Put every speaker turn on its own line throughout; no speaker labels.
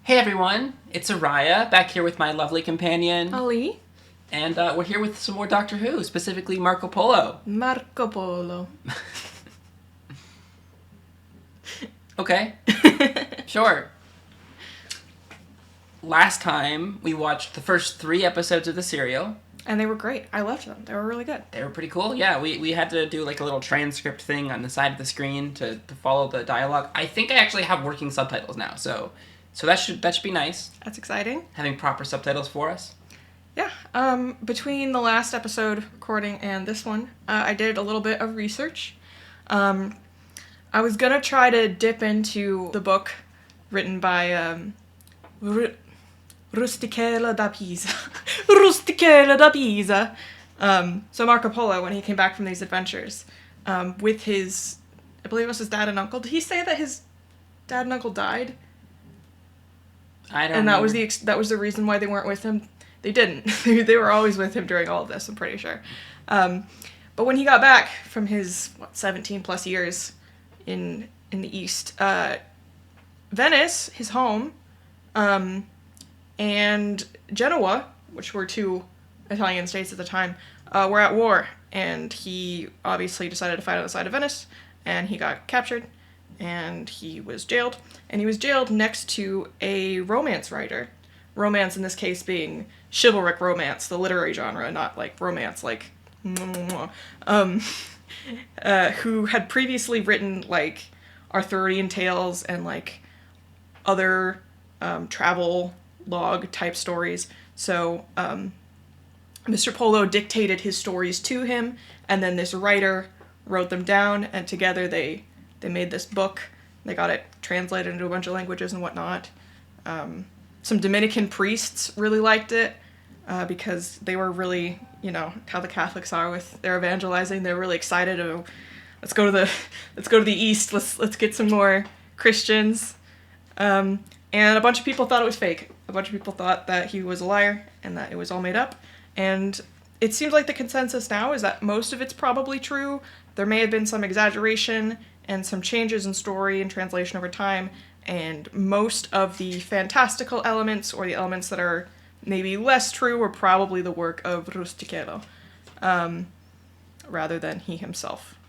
Hey everyone, it's Araya, back here with my lovely companion.
Ali.
And we're here with some more Doctor Who, specifically Marco Polo.
Marco Polo.
Okay. Sure. Last time, we watched the first 3 episodes of the serial.
And they were great. I loved them. They were really good.
They were pretty cool. Yeah, we had to do like a little transcript thing on the side of the screen to follow the dialogue. I think I actually have working subtitles now, so that should be nice.
That's exciting.
Having proper subtitles for us.
Yeah. Between the last episode recording and this one, I did a little bit of research. I was gonna try to dip into the book written by Rusticella da Pisa. Rusticella da Pisa. So Marco Polo, when he came back from these adventures, with his, I believe it was his dad and uncle. Did he say that his dad and uncle died?
I don't know.
And that was the reason why they weren't with him. They didn't. They were always with him during all of this, I'm pretty sure. But when he got back from his 17 plus years in the East, Venice, his home, and Genoa, which were 2 Italian states at the time, were at war, and he obviously decided to fight on the side of Venice, and he got captured, and he was jailed, and he was jailed next to a romance writer. Romance in this case being chivalric romance, the literary genre, not like romance, like who had previously written like Arthurian tales and like other travel log type stories. So Mr. Polo dictated his stories to him, and then this writer wrote them down, and together they made this book. They got it translated into a bunch of languages and whatnot. Some Dominican priests really liked it because they were really, you know, how the Catholics are with their evangelizing. They're really excited. Oh, let's go to the East. Let's get some more Christians. And a bunch of people thought it was fake. A bunch of people thought that he was a liar and that it was all made up. And it seems like the consensus now is that most of it's probably true. There may have been some exaggeration and some changes in story and translation over time, and most of the fantastical elements, or the elements that are maybe less true, are probably the work of Rustichello, rather than he himself.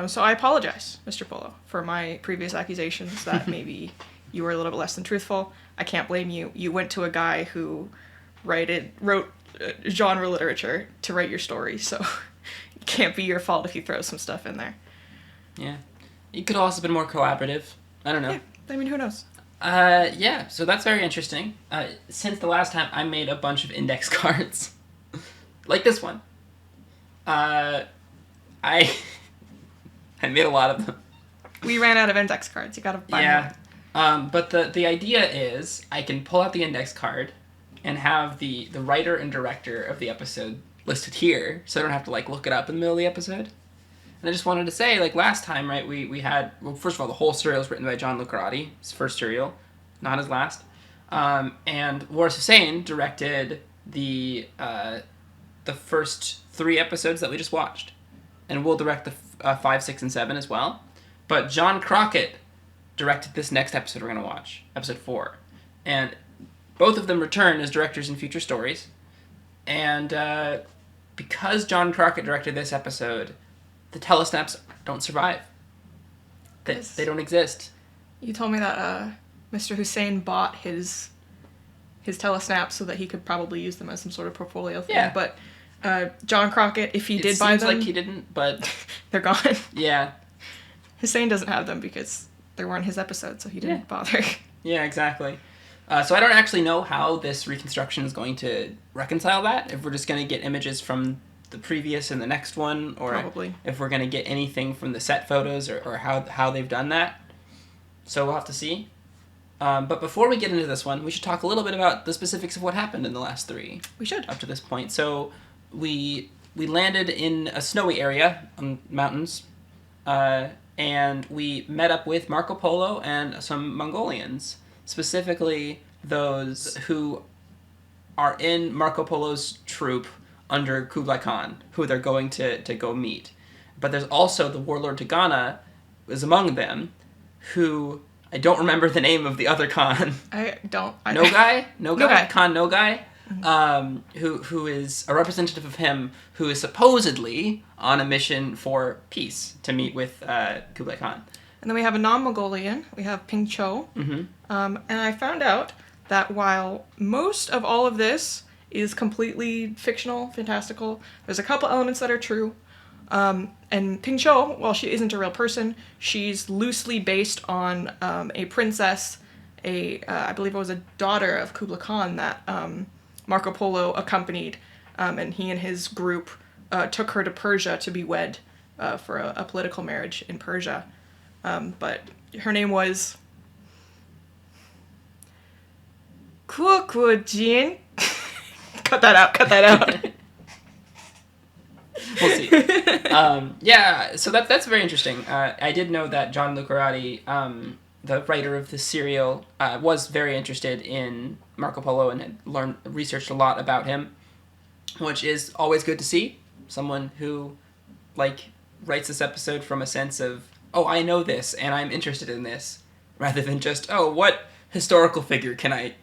So I apologize, Mr. Polo, for my previous accusations that maybe you were a little bit less than truthful. I can't blame you. You went to a guy who wrote genre literature to write your story, so it can't be your fault if you throw some stuff in there.
Yeah. You could have also been more collaborative. I don't know.
Yeah, I mean, who knows?
Yeah, so that's very interesting. Since the last time, I made a bunch of index cards. Like this one. I made a lot of them.
We ran out of index cards. You gotta buy more.
But the idea is I can pull out the index card and have the writer and director of the episode listed here, so I don't have to like look it up in the middle of the episode. And I just wanted to say, like last time, right, we had, well, first of all, the whole serial was written by John Lucarati, his first serial, not his last. And Waris Hussein directed the first 3 episodes that we just watched. And we'll direct the 5, 6, and 7 as well. But John Crockett directed this next episode we're going to watch, episode 4. And both of them return as directors in future stories. And because John Crockett directed this episode, the telesnaps don't survive. They don't exist.
You told me that Mr. Hussein bought his telesnaps so that he could probably use them as some sort of portfolio thing.
Yeah.
But John Crockett, if he did buy them...
It seems like he didn't, but...
they're gone.
Yeah.
Hussein doesn't have them because they weren't his episodes, so he didn't bother.
Yeah, exactly. So I don't actually know how this reconstruction is going to reconcile that. If we're just going to get images from the previous and the next one, or
probably.
If we're going to get anything from the set photos, or how they've done that. So we'll have to see. But before we get into this one, we should talk a little bit about the specifics of what happened in the last 3.
We should.
Up to this point. So we landed in a snowy area on mountains, and we met up with Marco Polo and some Mongolians, specifically those who are in Marco Polo's troop under Kublai Khan, who they're going to go meet. But there's also the Warlord Tegana is among them, who I don't remember the name of the other Khan.
I don't.
Nogai? Khan Nogai? Who is a representative of him who is supposedly on a mission for peace to meet with Kublai Khan.
And then we have a non-Mongolian. We have Ping-Cho. And I found out that while most of all of this is completely fictional, fantastical, there's a couple elements that are true. And Ping-Cho, while she isn't a real person, she's loosely based on a princess, I believe it was a daughter of Kublai Khan that Marco Polo accompanied, and he and his group took her to Persia to be wed for a political marriage in Persia. But her name was Kuo-Kuo-Jin. Cut that out.
We'll see. So that's very interesting. I did know that John Lucarati, the writer of the serial, was very interested in Marco Polo and had researched a lot about him, which is always good to see. Someone who, writes this episode from a sense of, oh, I know this and I'm interested in this, rather than just, oh, what historical figure can I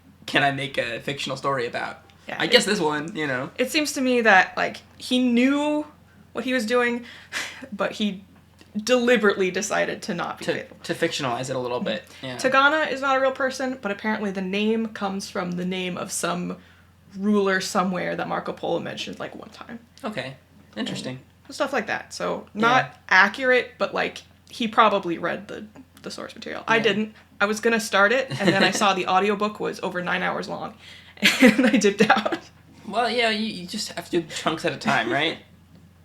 make a fictional story about? Yeah, I guess this one,
It seems to me that, he knew what he was doing, but he deliberately decided to not be faithful.
To fictionalize it a little bit. Yeah.
Tegana is not a real person, but apparently the name comes from the name of some ruler somewhere that Marco Polo mentioned, one time.
Okay. Interesting.
And stuff like that. So, not accurate, but, he probably read the source material. Yeah. I didn't. I was going to start it, and then I saw the audiobook was over 9 hours long, and I dipped out.
Well, yeah, you just have to do chunks at a time, right?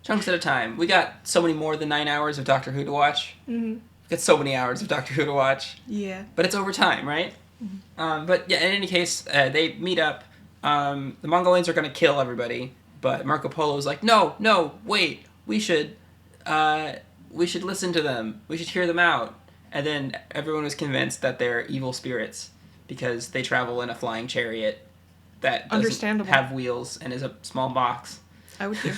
Chunks at a time. We got so many more than 9 hours of Doctor Who to watch. Mm-hmm. We got so many hours of Doctor Who to watch.
Yeah.
But it's over time, right? Mm-hmm. But yeah, in any case, they meet up. The Mongolians are going to kill everybody, but Marco Polo's like, no, wait, we should listen to them. We should hear them out. And then everyone was convinced that they're evil spirits because they travel in a flying chariot that doesn't have wheels and is a small box.
I would do.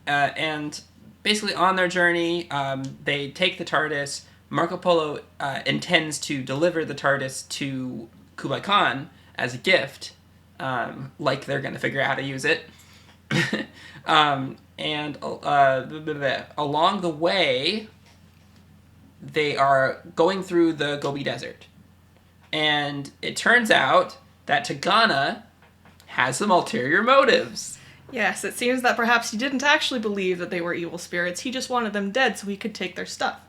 And basically on their journey, they take the TARDIS. Marco Polo intends to deliver the TARDIS to Kublai Khan as a gift, like they're going to figure out how to use it. And along the way, they are going through the Gobi Desert. And it turns out that Tegana has some ulterior motives.
Yes, it seems that perhaps he didn't actually believe that they were evil spirits. He just wanted them dead so he could take their stuff.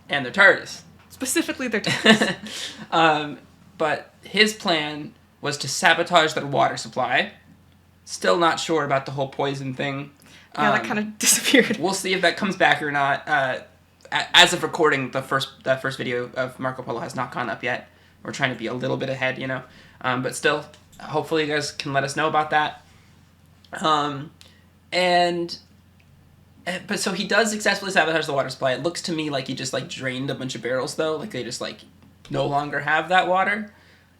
And their TARDIS.
Specifically their TARDIS.
But his plan was to sabotage their water supply. Still not sure about the whole poison thing.
Yeah, that kind of disappeared.
We'll see if that comes back or not. As of recording, that first video of Marco Polo has not gone up yet. We're trying to be a little bit ahead, But still, hopefully you guys can let us know about that. But so he does successfully sabotage the water supply. It looks to me like he just drained a bunch of barrels though. They just no longer have that water.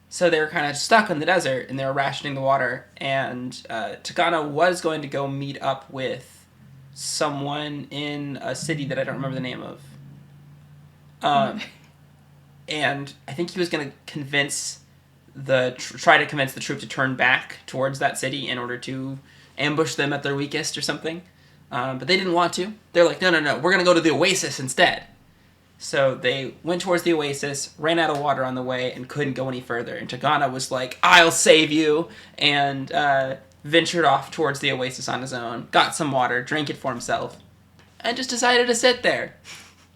So they were kind of stuck in the desert and they were rationing the water. And Tegana was going to go meet up with someone in a city that I don't remember the name of. And I think he was going to try to convince the troop to turn back towards that city in order to ambush them at their weakest or something. But they didn't want to. They're like, no, we're going to go to the Oasis instead. So they went towards the Oasis, ran out of water on the way, and couldn't go any further. And Tegana was like, I'll save you, and ventured off towards the Oasis on his own, got some water, drank it for himself, and just decided to sit there.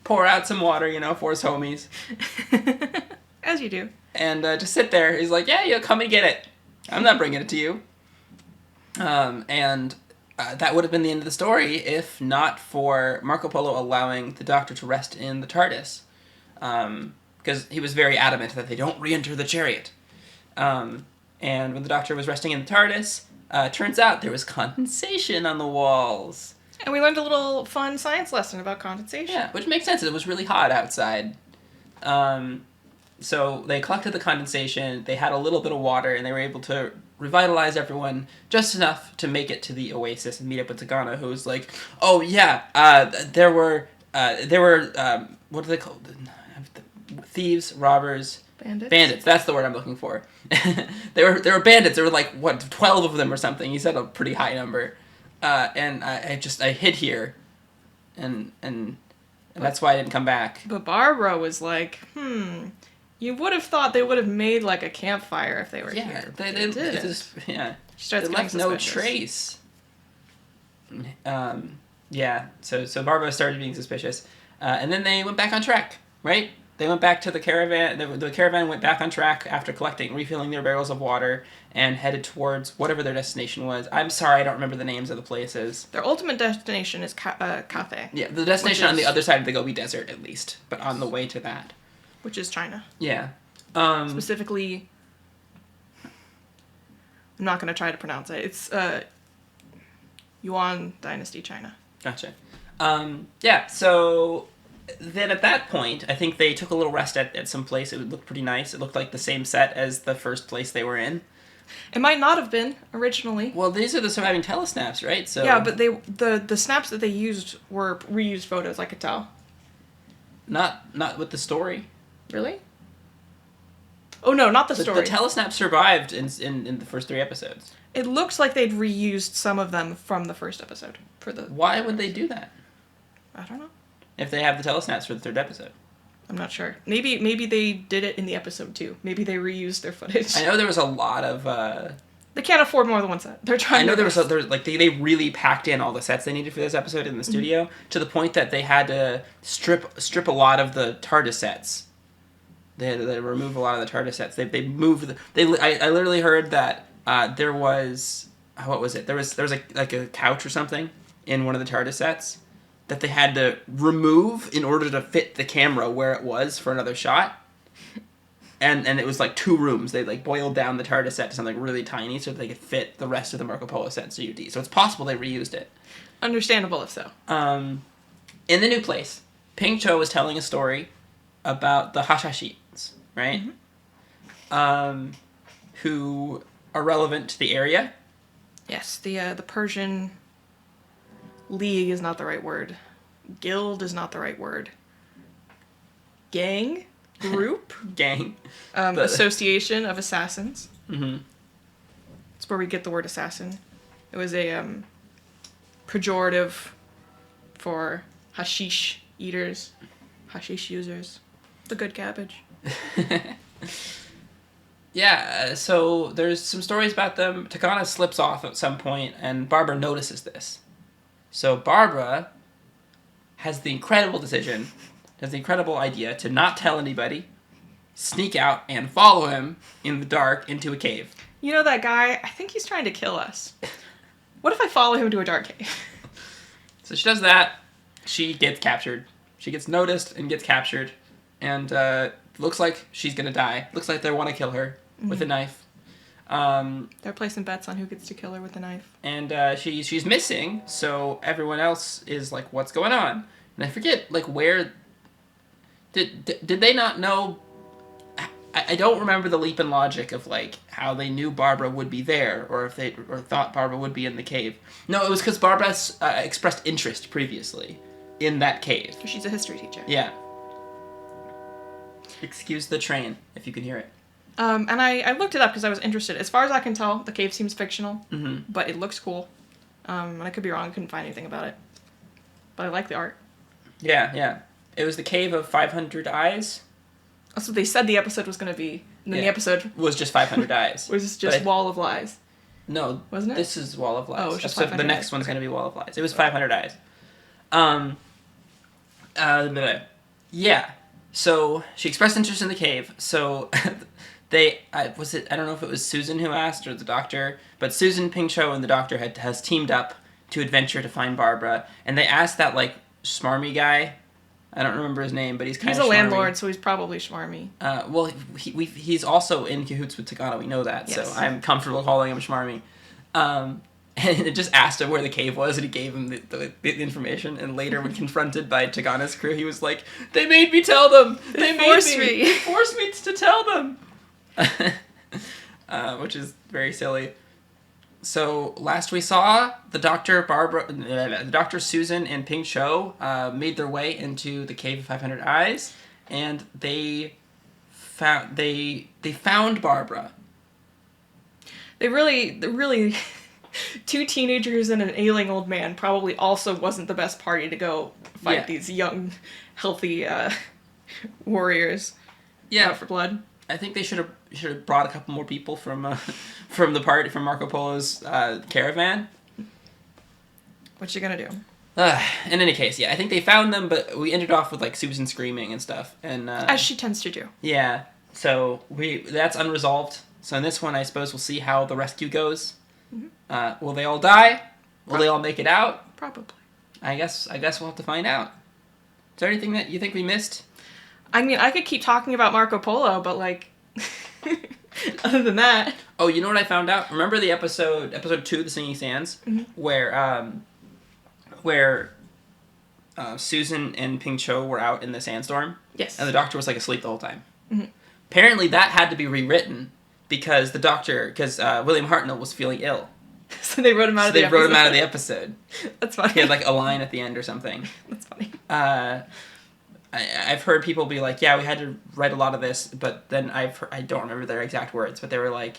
Pour out some water, for his homies.
As you do.
And just sit there. He's like, yeah, come and get it. I'm not bringing it to you. And that would have been the end of the story if not for Marco Polo allowing the Doctor to rest in the TARDIS. Because he was very adamant that they don't re-enter the chariot. And when the Doctor was resting in the TARDIS, turns out there was condensation on the walls.
And we learned a little fun science lesson about condensation.
Yeah, which makes sense. It was really hot outside. So they collected the condensation, they had a little bit of water, and they were able to revitalize everyone just enough to make it to the Oasis and meet up with Tegana, who was like, oh yeah, there were what are they called? Thieves, robbers,
Bandits.
bandits. That's the word I'm looking for. They were bandits. There were like 12 of them or something. He said a pretty high number, and I hid here, and that's why I didn't come back.
But Barbara was like, you would have thought they would have made like a campfire if they were here.
They
didn't. She starts
they
getting
left no
suspicious.
trace. So Barbara started being suspicious, and then they went back on track, right? They went back to the caravan. The caravan went back on track after refilling their barrels of water, and headed towards whatever their destination was. I'm sorry, I don't remember the names of the places.
Their ultimate destination is Cathay.
Yeah, the destination on the other side of the Gobi Desert, at least, but on the way to that.
Which is China.
Yeah.
Specifically, I'm not going to try to pronounce it. It's Yuan Dynasty, China.
Gotcha. So then at that point, I think they took a little rest at some place. It looked pretty nice. It looked like the same set as the first place they were in.
It might not have been originally.
Well, these are the surviving telesnaps, right? So
yeah, but the snaps that they used were reused photos. I could tell.
Not with the story.
Really? Oh no, not the story.
The telesnap survived in the first 3 episodes.
It looks like they'd reused some of them from the first episode for the.
Why would they do that?
I don't know.
If they have the telesnaps for the 3rd episode.
I'm not sure. Maybe they did it in the episode too. Maybe they reused their footage.
I know there was a lot of.
They can't afford more than one set. They're trying.
I know they really packed in all the sets they needed for this episode in the studio to the point that they had to strip a lot of the TARDIS sets. They had to remove a lot of the TARDIS sets. They moved. I literally heard that there was what was it? There was like a couch or something in one of the TARDIS sets that they had to remove in order to fit the camera where it was for another shot. And it was like 2 rooms. They like boiled down the TARDIS set to something really tiny so that they could fit the rest of the Marco Polo set in CUD. So it's possible they reused it.
Understandable if so.
In the new place, Ping-Cho was telling a story about the Hashashis, right? Mm-hmm. Who are relevant to the area.
Yes, the Persian league is not the right word. Guild is not the right word. Gang? Group?
Gang.
Association of assassins.
Mm-hmm.
That's where we get the word assassin. It was a pejorative for hashish eaters, hashish users. The good cabbage.
Yeah, so there's some stories about them. Tegana slips off at some point, and Barbara notices this. So Barbara has the incredible idea to not tell anybody, sneak out, and follow him in the dark into a cave.
You know that guy? I think he's trying to kill us. What if I follow him to a dark cave?
So she does that. She gets captured. She gets noticed and gets captured. And looks like she's going to die. Looks like they want to kill her with a knife.
They're placing bets on who gets to kill her with a knife.
And she's missing, so everyone else is like, what's going on? And I forget, like, where... Did they not know... I don't remember the leap in logic of, like, how they knew Barbara would be there, or if they thought Barbara would be in the cave. No, it was because Barbara expressed interest previously in that cave.
She's a history teacher.
Yeah. Excuse the train, if you can hear it.
And I looked it up because I was interested. As far as I can tell, the cave seems fictional, but it looks cool. And I could be wrong. I couldn't find anything about it. But I like the art.
Yeah. It was the Cave of 500 Eyes.
That's what they said the episode was going to be. And then the episode...
was just 500 Eyes.
Was just Wall of Lies.
No.
Wasn't it?
This is Wall of Lies.
Oh, it was just
so
500
the next
eyes.
one's going to be Wall of Lies. It was 500 Eyes. Yeah. So she expressed interest in the cave. So I don't know if it was Susan who asked or the doctor, but Susan, Ping-Cho, and the doctor has teamed up to adventure to find Barbara, and they asked that like smarmy guy. I don't remember his name, but he's kind of
He's a
schmarmy.
landlord, so he's probably schmarmy.
Well, he's also in cahoots with Tegana. We know that,
yes.
So I'm comfortable calling him schmarmy. And it just asked him where the cave was, and he gave him the information. And later, when confronted by Tegana's crew, he was like, "They made me tell them. They forced me to tell them." Which is very silly. So last we saw the Doctor Susan and Ping-Cho made their way into the Cave of 500 Eyes, and they found Barbara.
They really, two teenagers and an ailing old man probably also wasn't the best party to go fight these young, healthy warriors.
Yeah,
out for blood.
I think they should have brought a couple more people from the party from Marco Polo's caravan.
What you gonna do?
In any case, I think they found them, but we ended off with like Susan screaming and stuff, and
as she tends to do.
Yeah, so that's unresolved. So in this one, I suppose we'll see how the rescue goes. Mm-hmm. Will they all die? Will they all make it out?
Probably.
I guess we'll have to find out. Is there anything that you think we missed?
I mean, I could keep talking about Marco Polo, but, like, other than that...
Oh, you know what I found out? Remember the episode 2, The Singing Sands? Mm-hmm. Where Susan and Ping-Cho were out in the sandstorm?
Yes.
And the Doctor was, like, asleep the whole time.
Mm-hmm.
Apparently that had to be rewritten because William Hartnell was feeling ill.
So they wrote him out of the episode.
They wrote him out of the episode.
That's funny.
He had, like, a line at the end or something.
That's funny.
I've heard people be like, yeah, we had to write a lot of this, but then I don't remember their exact words, but they were like,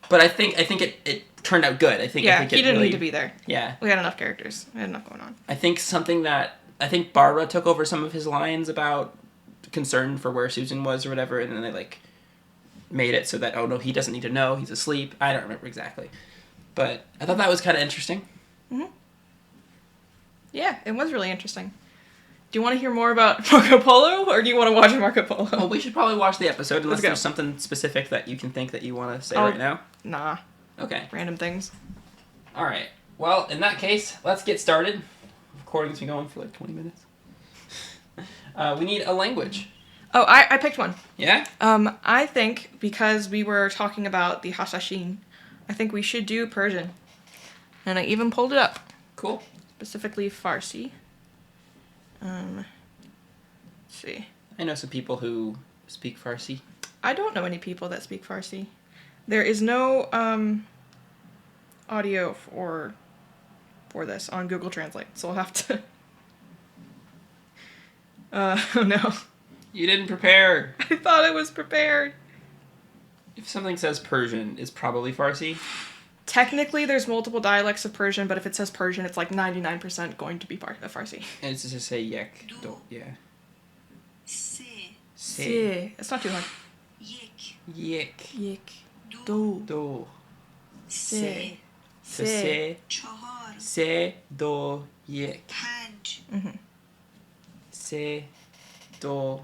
but I think it turned out good. I think
he didn't need to be there.
Yeah.
We had enough characters. We had enough going on.
I think Barbara took over some of his lines about concern for where Susan was or whatever, and then they, like, made it so that, oh no, he doesn't need to know, he's asleep. I don't remember exactly. But I thought that was kind of interesting.
Mm-hmm. Yeah, it was really interesting. Do you want to hear more about Marco Polo, or do you want to watch Marco Polo?
Well, we should probably watch the episode, unless there's something specific that you can think that you want to say right now.
Nah.
Okay.
Random things.
Alright. Well, in that case, let's get started. Recording's been going for like 20 minutes. We need a language.
Oh, I picked one.
Yeah?
I think, because we were talking about the Hasashin, I think we should do Persian. And I even pulled it up.
Cool.
Specifically Farsi. Let's see.
I know some people who speak Farsi.
I don't know any people that speak Farsi. There is no audio for this on Google Translate, so I'll have to... oh no.
You didn't prepare.
I thought I was prepared.
If something says Persian, it's probably Farsi.
Technically, there's multiple dialects of Persian, but if it says Persian, it's like 99% going to be Farsi.
And it's just to say yek. Yeah.
Se.
Se.
It's not too hard.
Yek.
Yek. Do.
Do.
Se.
Se. Se. Do. Yek.
Mm-hmm.
Se. Do.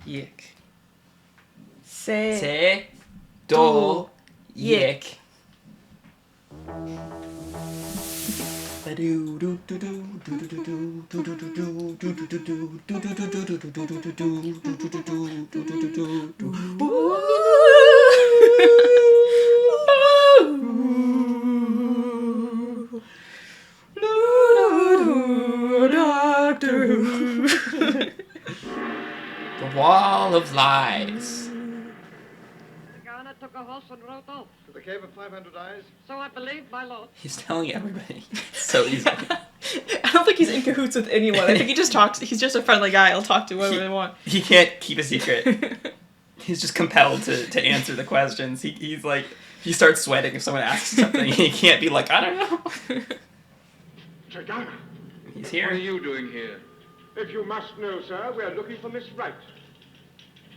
Yek.
Se.
Do. Yek. The Wall of Lies.
Tegana took a horse and rode off.
To the Cave of 500 Eyes?
So I believe, my lord.
He's telling everybody so easily.
I don't think he's in cahoots with anyone. I think he just talks. He's just a friendly guy. He'll talk to whoever they want.
He can't keep a secret. He's just compelled to answer the questions. He's like, he starts sweating if someone asks something. He can't be like, I don't know.
Tegana!
He's here.
What are you doing here?
If you must know, sir, we are looking for Miss Wright.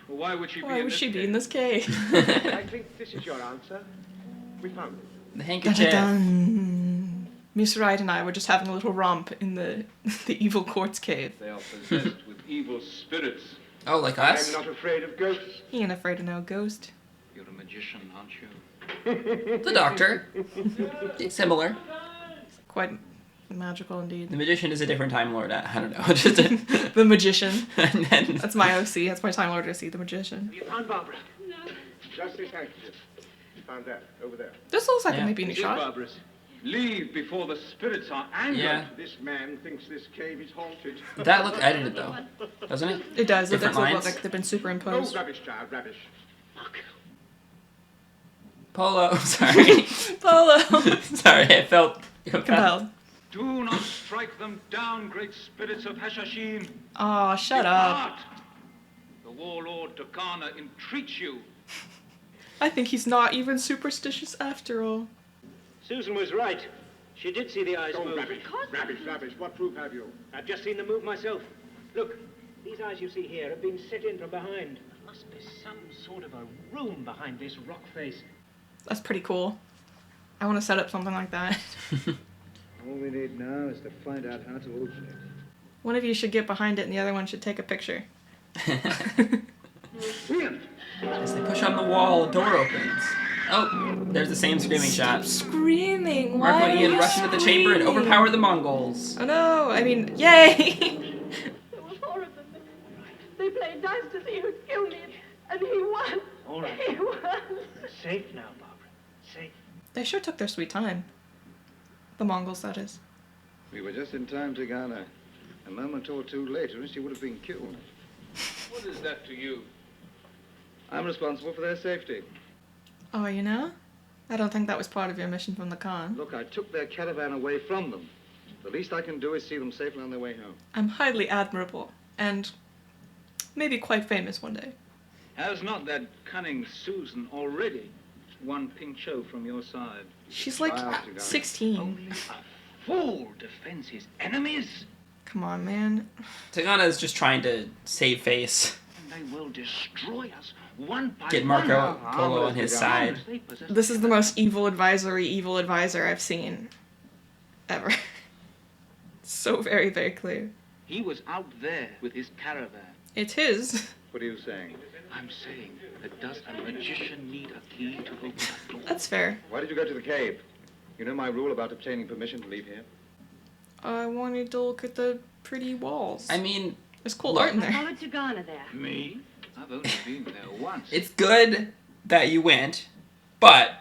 Well, why would she
Why would she be in this cave?
I think this is your answer. We found it.
The handkerchief.
Dun-dun-dun. Miss Wright and I were just having a little romp in the evil quartz cave.
They are possessed with evil spirits.
Oh, like us?
I'm not afraid of ghosts.
He ain't afraid of no ghost.
You're a magician, aren't you?
The Doctor. Similar.
Quite magical indeed.
The Magician is a different Time Lord. I don't know. Just
The Magician.
and then,
That's my OC. That's my Time Lord OC, the Magician.
You found Barbara? No. Just this handkerchief. You found that over there.
This looks like
Yeah.
it might be in a
Dear
shot.
Barbarous, leave before the spirits are angered.
Yeah.
This man thinks this cave is haunted.
that looked edited though, doesn't it?
It does. It
Different
does look
lines?
like they've been
Oh,
superimposed.
rubbish, child, rubbish.
Polo. Sorry.
Polo.
Sorry, I felt
Compelled.
Do not strike them down, great spirits of Hashashin.
Aw, shut up.
Depart. The Warlord Tegana entreats you.
I think he's not even superstitious after all.
Susan was right. She did see the eyes
Oh,
move.
rubbish. Rubbish, rubbish. What proof have you?
I've just seen them move myself. Look, these eyes you see here have been set in from behind. There must be some sort of a room behind this rock face.
That's pretty cool. I want to set up something like that.
All we need now is to find out how to open it.
One of you should get behind it and the other one should take a picture.
As they push on the wall, a door opens. Oh, there's the same screaming shot.
Screaming!
Marco
Why
and
are
Ian
you
rush into the chamber and
screaming?
overpower the Mongols.
Oh no! I mean, yay!
There were 4 of them. They played dice to see who'd kill me, and he won.
All right.
He won.
Safe now, Barbara. Safe.
They sure took their sweet time. The Mongols, that is.
We were just in time, Tegana. A moment or two later, and she would have been killed.
What is that to you?
I'm responsible for their safety.
Oh, you know? I don't think that was part of your mission from the Khan.
Look, I took their caravan away from them. The least I can do is see them safely on their way home.
I'm highly admirable, and maybe quite famous one day.
Has not that cunning Susan already won Ping-Cho from your side?
She's like
Child, Tegana.
16.
Only a fool defends his enemies,
Come on, man.
Tegana is just trying to save face.
and they will destroy us one by
Get
one.
Marco Polo on his side.
They possess
This is the most evil advisor I've seen. Ever. So very, very clear.
He was out there with his caravan.
It's his.
What are you saying?
I'm saying that does a magician need a key to open a door?
That's fair.
Why did you go to the cave? You know my rule about obtaining permission to leave here?
I wanted to look at the pretty walls.
I mean,
There's cool
look,
art in
I
there.
followed Tegana there.
Me? I've only been there once.
it's good that you went, but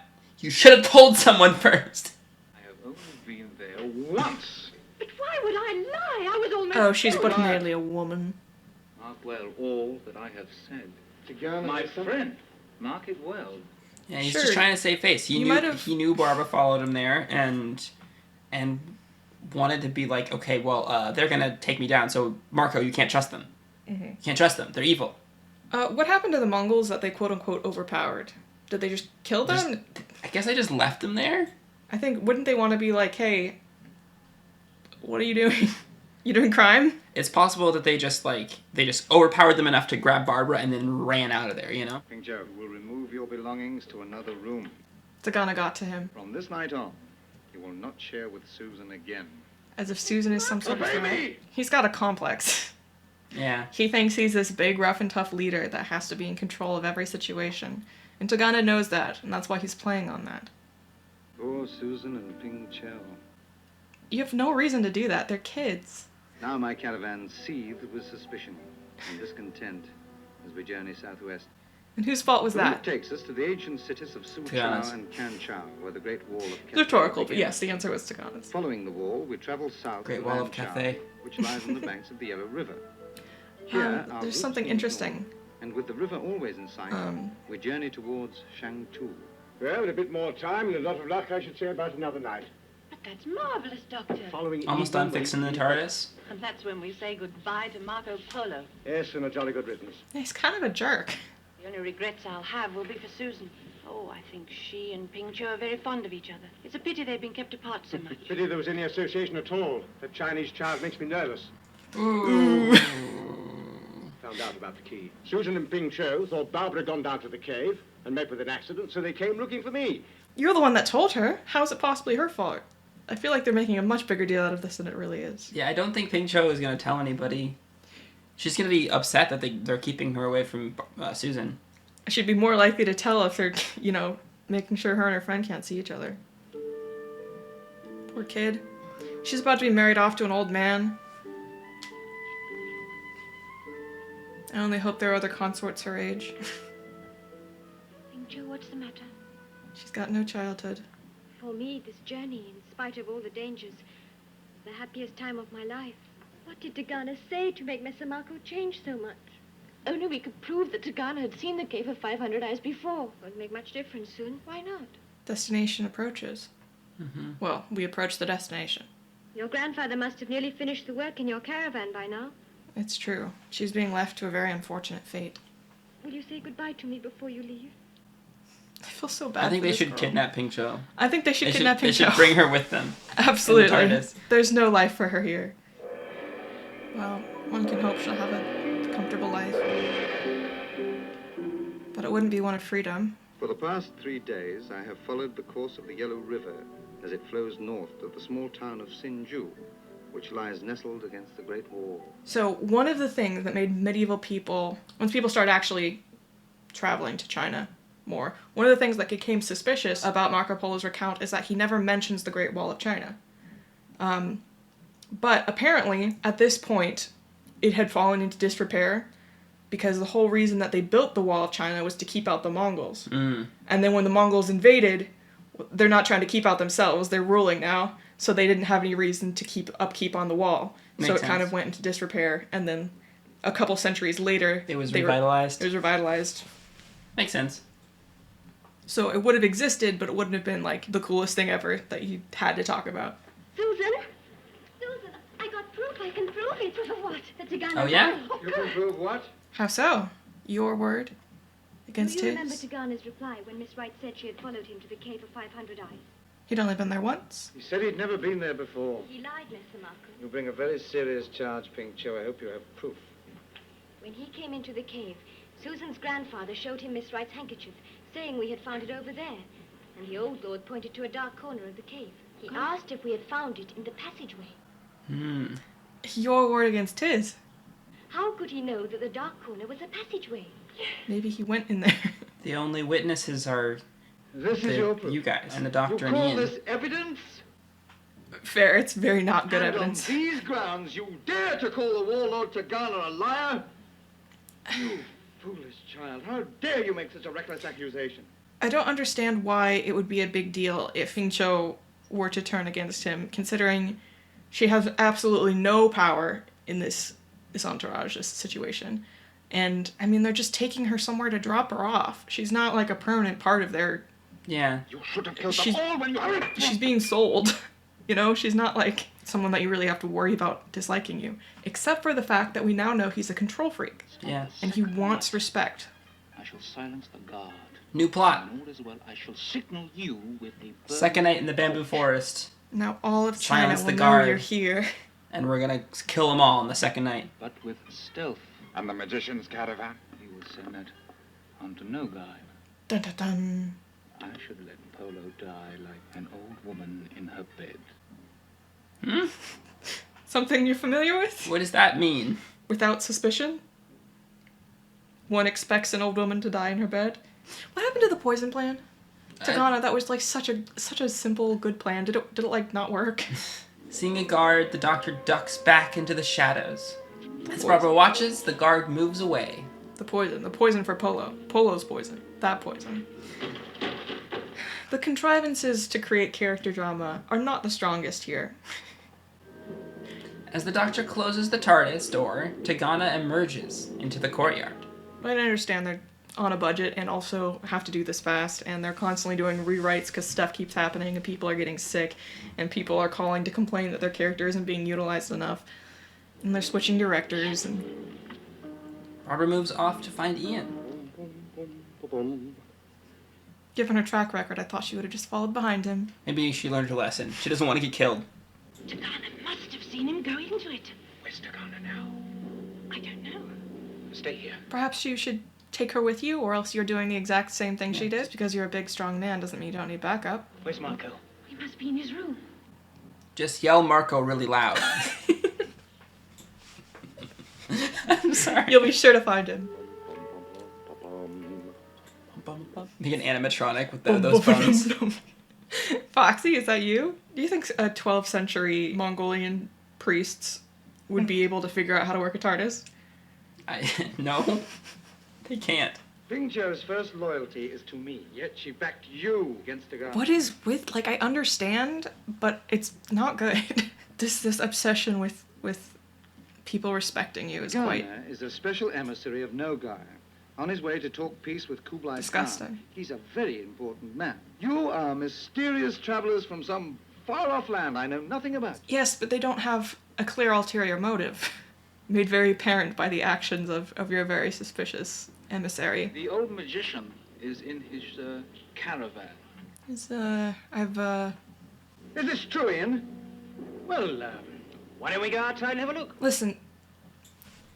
you should have told someone first.
I have only been there once.
But why would I lie? I was almost...
Oh, she's but
Alright.
merely a woman.
Mark well all that I have said.
Tegana,
My
there's some-
friend, mark it well.
Yeah, he's
Sure.
just trying to save face.
You might have-
He knew Barbara followed him there, and wanted to be like, okay, well, they're gonna take me down. So Marco, you can't trust them. You can't trust them. They're evil.
What happened to the Mongols that they quote-unquote overpowered? Did they just kill them?
I guess I just left them there.
I think, wouldn't they want to be like, hey, what are you doing? You doing crime?
It's possible that they just overpowered them enough to grab Barbara and then ran out of there. You know.
Ping-Cho will remove your belongings to another room.
Tegana got to him.
From this night on, you will not share with Susan again.
As if Susan is some sort of threat. He's got a complex.
Yeah.
He thinks he's this big, rough and tough leader that has to be in control of every situation. And Tegana knows that, and that's why he's playing on that.
Poor Susan and Ping-Cho.
You have no reason to do that. They're kids.
Now my caravan seethed with suspicion and discontent as we journey southwest.
And whose fault was
The route
that?
takes us to the ancient cities of Su
Tegana's.
Chao and Can Chao, where the Great Wall of Cathay
Rhetorical, but
begins.
yes, the answer was Tegana's.
Following the wall, we travel south
Great
to
Wall of
Lan Chao,
Cathay.
which lies on the banks of the Yellow River. Here, our
There's
route
something
leads
interesting.
north, and with the river always in sight, we journey towards Shang-Tu.
Well, with a bit more time and a lot of luck, I should say about another night.
But that's marvelous, Doctor.
Following
Almost
evening,
done fixing the TARDIS.
And that's when we say goodbye to Marco Polo.
Yes, and a jolly good riddance.
He's kind of a jerk.
The only regrets I'll have will be for Susan. Oh, I think she and Ping-Cho are very fond of each other. It's a pity they've been kept apart so much.
Pity there was any association at all. That Chinese child makes me nervous.
Ooh.
Found out about the key. Susan and Ping-Cho thought Barbara had gone down to the cave and met with an accident, so they came looking for me.
You're the one that told her. How is it possibly her fault? I feel like they're making a much bigger deal out of this than it really is.
Yeah, I don't think Ping-Cho is gonna tell anybody. She's gonna be upset that they're keeping her away from Susan.
She'd be more likely to tell if they're, making sure her and her friend can't see each other. Poor kid. She's about to be married off to an old man. I only hope there are other consorts her age.
Ping-Cho, what's the matter?
She's got no childhood.
For me, this journey, in spite of all the dangers, the happiest time of my life. What did Tegana say to make Messer Marco change so much? only we could prove that Tegana had seen the cave of 500 eyes before.
Won't make much difference soon.
Why not?
Destination approaches.
Mm-hmm.
Well, we approach the destination.
Your grandfather must have nearly finished the work in your caravan by now.
It's true. She's being left to a very unfortunate fate.
Will you say goodbye to me before you leave?
I feel so bad.
I think
for
they
this
should
girl.
kidnap Ping-Cho.
I think they should kidnap
They
Ping-Cho.
should bring her with them.
Absolutely.
in the TARDIS.
There's no life for her here. Well, one can hope she'll have a comfortable life. But it wouldn't be one of freedom.
For the past 3 days, I have followed the course of the Yellow River as it flows north to the small town of Sinju, which lies nestled against the Great Wall.
So one of the things that made medieval people, once people started actually traveling to China more, one of the things that became suspicious about Marco Polo's recount is that he never mentions the Great Wall of China. But apparently, at this point, it had fallen into disrepair because the whole reason that they built the Wall of China was to keep out the Mongols.
Mm.
And then when the Mongols invaded, they're not trying to keep out themselves, they're ruling now, so they didn't have any reason to keep upkeep on the wall.
Makes
so it
sense.
kind of went into disrepair, and then a couple centuries later...
It was
they
revitalized.
It was revitalized.
Makes sense.
So it would have existed, but it wouldn't have been, like, the coolest thing ever that you had to talk about.
Susan? Susan, I got proof. I can prove it. Proof of what? That Tegana...
Oh, yeah?
You can prove what?
How so? Your word against
Do you remember
his?
Tegana's reply when Miss Wright said she had followed him to the cave of 500 eyes?
He'd only been there once.
He said he'd never been there before.
He lied, Mr. Marco.
You bring a very serious charge, Ping-Cho. I hope you have proof.
When he came into the cave, Susan's grandfather showed him Miss Wright's handkerchief, saying we had found it over there. And the old lord pointed to a dark corner of the cave. He asked if we had found it in the passageway.
Hmm.
Your word against his.
How could he know that the dark corner was a passageway?
Maybe he went in there.
The only witnesses are
This is your proof.
you guys and the
You
doctor and
call
Ian.
this evidence?
Fair, it's very not good
And
evidence.
on these grounds, you dare to call the Warlord Tegana a liar? You foolish child. How dare you make such a reckless accusation?
I don't understand why it would be a big deal if Ping-Cho were to turn against him, considering she has absolutely no power in this entourage, this situation. And, I mean, they're just taking her somewhere to drop her off. She's not, like, a permanent part of their...
Yeah.
You should have killed
She's-
them all when you hurried.
She's being sold. You know, she's not, like, someone that you really have to worry about disliking you. Except for the fact that we now know he's a control freak.
Yeah.
And he wants respect.
I shall silence the guard.
New plot.
And all is well, I shall signal you with a burning...
Second night in the bamboo forest,
Now all of China
Silence
will
the
know
guard.
you're here.
and we're gonna kill them all on the second night.
But with stealth.
And the magician's caravan?
You will send it onto Nogai.
Dun dun dun.
I should let Polo die like an old woman in her bed.
Hmm?
Something you're familiar with?
What does that mean?
Without suspicion? One expects an old woman to die in her bed. What happened to the poison plan? Tegana, that was like such a simple, good plan. Did it like not work?
Seeing a guard, the doctor ducks back into the shadows. As Barbara watches, the guard moves away.
The poison for Polo. Polo's poison. That poison. The contrivances to create character drama are not the strongest here.
As the doctor closes the TARDIS door, Tegana emerges into the courtyard.
But I understand they're on a budget and also have to do this fast, and they're constantly doing rewrites because stuff keeps happening and people are getting sick and people are calling to complain that their character isn't being utilized enough. And they're switching directors and...
Barbara moves off to find Ian.
Given her track record, I thought she would have just followed behind him.
Maybe she learned her lesson. She doesn't want to get killed.
Tegana must have seen him go into it.
Where's Tegana now?
I don't know.
Stay here.
Perhaps you should take her with you, or else you're doing the exact same thing she did. Just because you're a big, strong man doesn't mean you don't need backup.
Where's Marco?
He must be in his room.
Just yell Marco really loud. I'm sorry.
You'll be sure to find him.
Make an animatronic with those bones.
Foxy, is that you? Do you think 12th century Mongolian priests would be able to figure out how to work a TARDIS?
No, they can't.
Ping-Cho's first loyalty is to me, yet she backed you against Tegana.
What is with, like, I understand, but it's not good. This obsession with people respecting you is quite
Tegana is a special emissary of Nogai, on his way to talk peace with Kublai
disgusting.
Khan. He's a very important man. You are mysterious travelers from some far-off land I know nothing about.
Yes, but they don't have a clear ulterior motive, made very apparent by the actions of your very suspicious emissary.
The old magician is in his caravan.
Is,
Is this true, Ian?
Well, why don't we go outside and have a look?
Listen,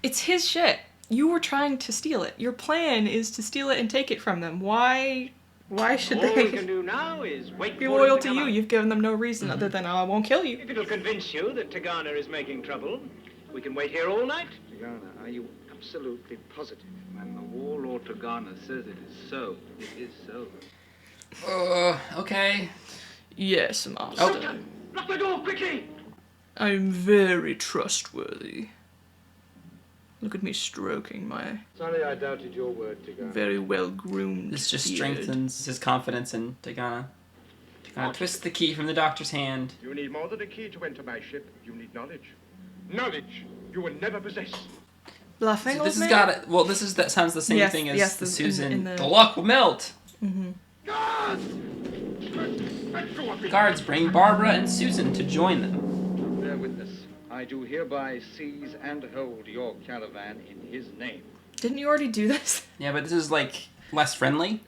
it's his shit. You were trying to steal it. Your plan is to steal it and take it from them. Why should
All we
they
can do now is wait
be
for
loyal
it
to
come
you?
out.
You've given them no reason other than, I won't kill you.
If it'll convince you that Tegana is making trouble, we can wait here all night.
Tegana, are you absolutely positive?
And the Warlord Tegana says it is so. It is so.
Okay.
Yes, master.
Oh.
Lock the door, quickly!
I'm very trustworthy. Look at me stroking my
Sorry I doubted your word, Tegana.
very well-groomed
This just
beard.
strengthens his confidence in Tegana. Tegana twists the key from the doctor's hand.
You need more than a key to enter my ship. You need knowledge. Knowledge you will never possess.
Bluffing,
So this
old
has
man?
got well. That sounds the same
Yes,
thing as
yes,
the
in
Susan.
the-
The luck will melt.
Guards! Let's go up.
Guards bring Barbara and Susan to join them.
Bear witness. I do hereby seize and hold your caravan in his name.
Didn't you already do this?
Yeah, but this is like less friendly.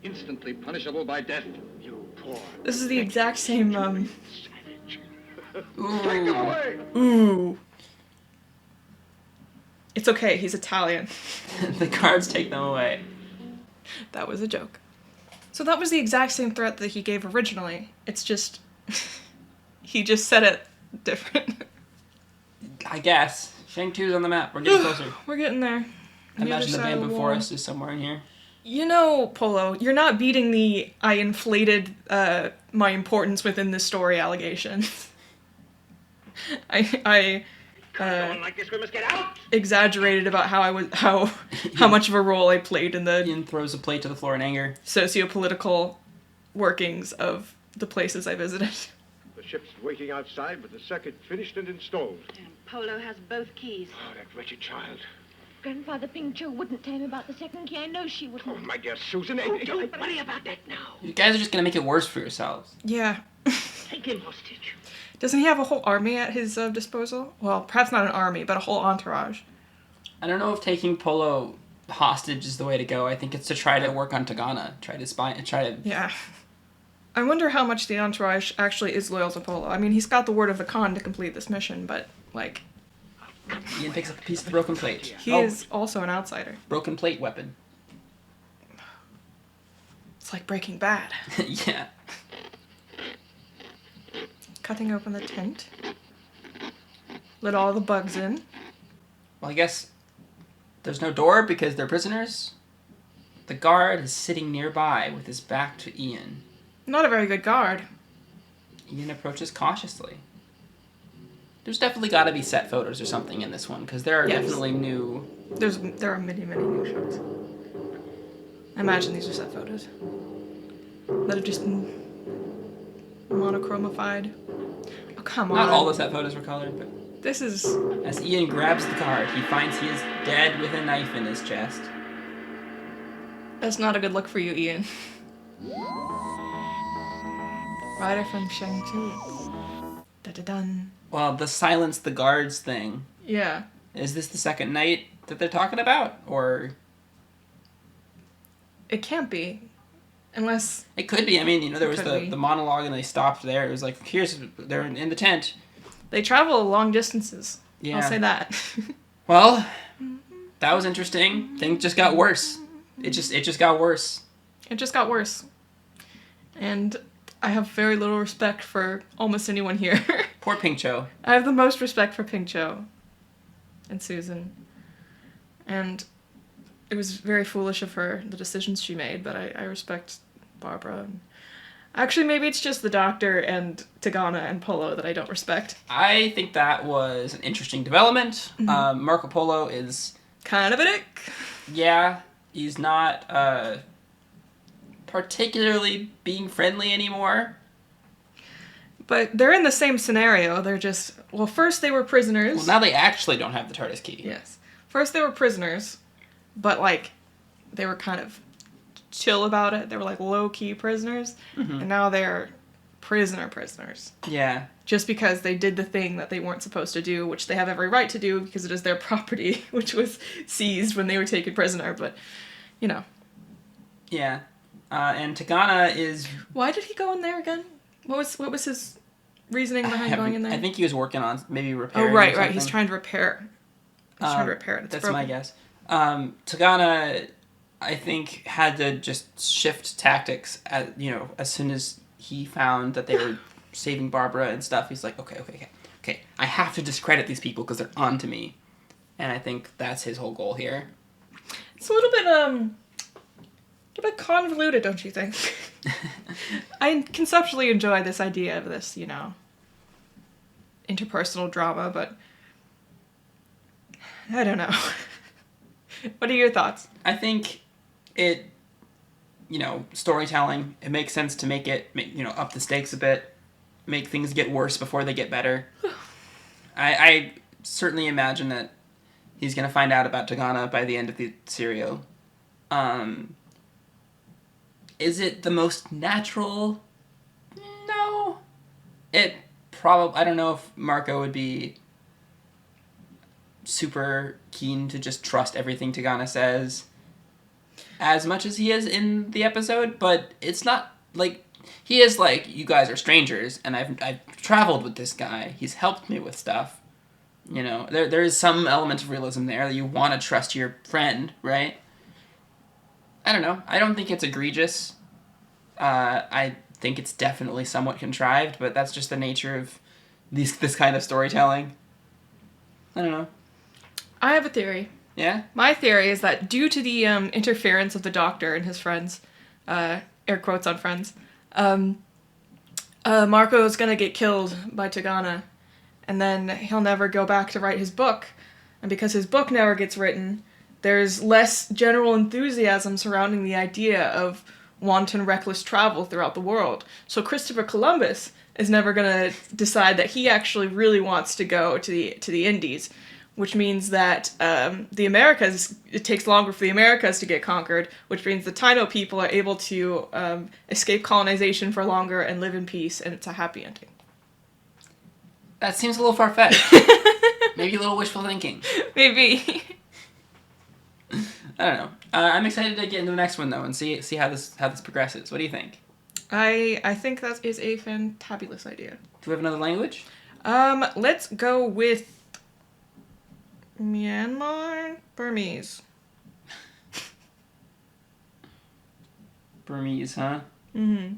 Instantly punishable by death.
You poor
This is the exact same,
savage.
Ooh.
Take them away!
Ooh. It's okay, he's Italian.
The guards take them away.
That was a joke. So that was the exact same threat that he gave originally. It's just... he just said it different.
I guess. Shang-Tu's on the map. We're getting closer.
We're getting there.
I imagine the band before us is somewhere in here.
You know, Polo, you're not beating the I inflated my importance within this story allegation. I
Going like this, we must get out!
exaggerated about how much of a role I played in the
Ian throws a plate to the floor in anger.
socio-political workings of the places I visited.
The ship's waiting outside with the circuit finished and installed.
And Polo has both keys.
Oh, that wretched child.
Grandfather Ping-Cho wouldn't tell him about the second key. I know she
Oh,
wouldn't.
my dear Susan.
Don't worry about that now.
You guys are just gonna make it worse for yourselves.
Yeah.
Take him hostage.
Doesn't he have a whole army at his disposal? Well, perhaps not an army, but a whole entourage.
I don't know if taking Polo hostage is the way to go. I think it's to try to work on Tegana. Try to...
Yeah. I wonder how much the entourage actually is loyal to Polo. I mean, he's got the word of the Khan to complete this mission, but, like,
Ian picks up a piece of the broken plate.
he is also an outsider.
Broken plate weapon.
It's like Breaking Bad.
Yeah.
Cutting open the tent. Let all the bugs in.
Well, I guess there's no door because they're prisoners. The guard is sitting nearby with his back to Ian.
Not a very good guard.
Ian approaches cautiously. There's definitely got to be set photos or something in this one because there are
Yes.
definitely new...
There are many, many new shots. I imagine these are set photos. That have just been monochromified. Oh, come on.
Not all the set photos were colored, but...
This is...
As Ian grabs the guard, he finds he is dead with a knife in his chest.
That's not a good look for you, Ian. Rider from Shang-Tu. Da-da-dun.
Well, the silence the guards thing.
Yeah.
Is this the second night that they're talking about? Or...
It can't be. Unless...
It could be. I mean, there was
Could be.
the monologue and they stopped there. It was like, they're in the tent.
They travel long distances.
Yeah.
I'll say that.
Well, that was interesting. Things just got worse. It just got worse.
It just got worse. And I have very little respect for almost anyone here.
Poor Ping-Cho.
I have the most respect for Ping-Cho and Susan. And it was very foolish of her, the decisions she made, but I respect Barbara. Actually, maybe it's just the Doctor and Tegana and Polo that I don't respect.
I think that was an interesting development. Marco Polo is...
Kind of a dick.
Yeah, he's not particularly being friendly anymore.
But they're in the same scenario. They're just... Well, first they were prisoners.
Well, now they actually don't have the TARDIS key.
Yes. First they were prisoners, but, like, they were kind of chill about it. They were, like, low-key prisoners.
Mm-hmm.
And now they're prisoners.
Yeah.
Just because they did the thing that they weren't supposed to do, which they have every right to do because it is their property, which was seized when they were taken prisoner. But, you know.
Yeah. And Tegana is...
Why did he go in there again? What was his reasoning behind going in there?
I think he was working on maybe repairing.
Oh, right. He's trying to repair. Trying to repair it. It's
that's
broken.
my guess. Tegana, I think, had to just shift tactics as soon as he found that they were saving Barbara and stuff. He's like, okay. I have to discredit these people because they're onto me, and I think that's his whole goal here.
It's a little bit convoluted, don't you think? I conceptually enjoy this idea of this, interpersonal drama, but I don't know. What are your thoughts?
I think it, storytelling, it makes sense to make up the stakes a bit, make things get worse before they get better. I certainly imagine that he's going to find out about Tegana by the end of the serial. Is it the most natural? No. I don't know if Marco would be super keen to just trust everything Tegana says as much as he is in the episode, but it's not like he is like, you guys are strangers and I've traveled with this guy. He's helped me with stuff. There is some element of realism there that you want to trust your friend, right? I don't know. I don't think it's egregious. I think it's definitely somewhat contrived, but that's just the nature of this kind of storytelling. I don't know.
I have a theory.
Yeah?
My theory is that due to the interference of the Doctor and his friends, air quotes on friends, Marco is going to get killed by Tegana, and then he'll never go back to write his book. And because his book never gets written, there's less general enthusiasm surrounding the idea of wanton, reckless travel throughout the world. So Christopher Columbus is never going to decide that he actually really wants to go to the Indies, which means that the Americas, it takes longer for the Americas to get conquered, which means the Taino people are able to escape colonization for longer and live in peace, and it's a happy ending.
That seems a little far-fetched. Maybe a little wishful thinking.
Maybe.
I don't know. I'm excited to get into the next one, though, and see how this progresses. What do you think?
I think that is a fantabulous idea.
Do we have another language?
Let's go with Myanmar Burmese.
Burmese, huh?
Mm-hmm.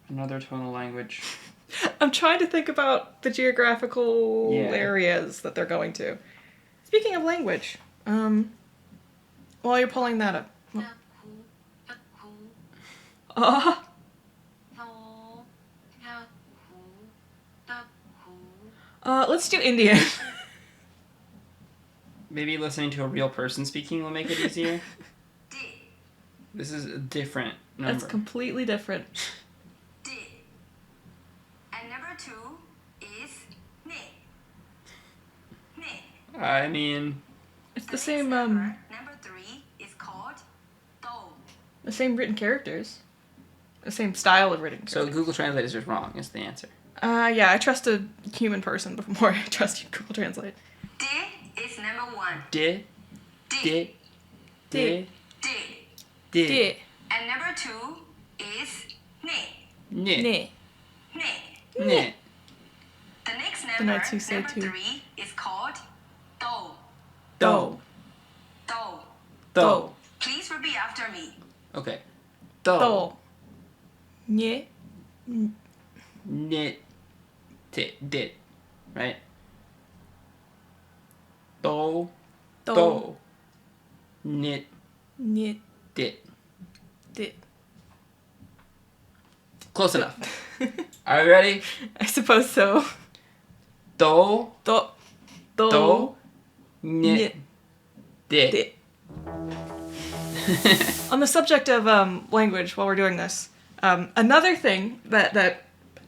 Another tonal language.
I'm trying to think about the geographical areas that they're going to. Speaking of language, while you're pulling that up. Let's do Indian.
Maybe listening to a real person speaking will make it easier. This is a different number.
That's completely different.
And number 2 is ne.
I mean,
it's the same.
Number 3 is called do.
The same written characters. The same style of written characters.
So Google Translate is just wrong, is the answer.
Yeah, I trust a human person before I trust Google Translate.
D is number 1.
D.
And number 2 is ne.
Ne.
Ne.
The next
The
number,
next you say
number
too.
3, is called do.
Do.
Please repeat after me.
Okay.
Do. Nye.
Nit. Dit. Right? Do. Nit.
Nye.
Dit.
Dit.
Close enough. Are we ready?
I suppose so.
Do.
Do.
Nit. Dit.
Dit. On the subject of language, while we're doing this, another thing that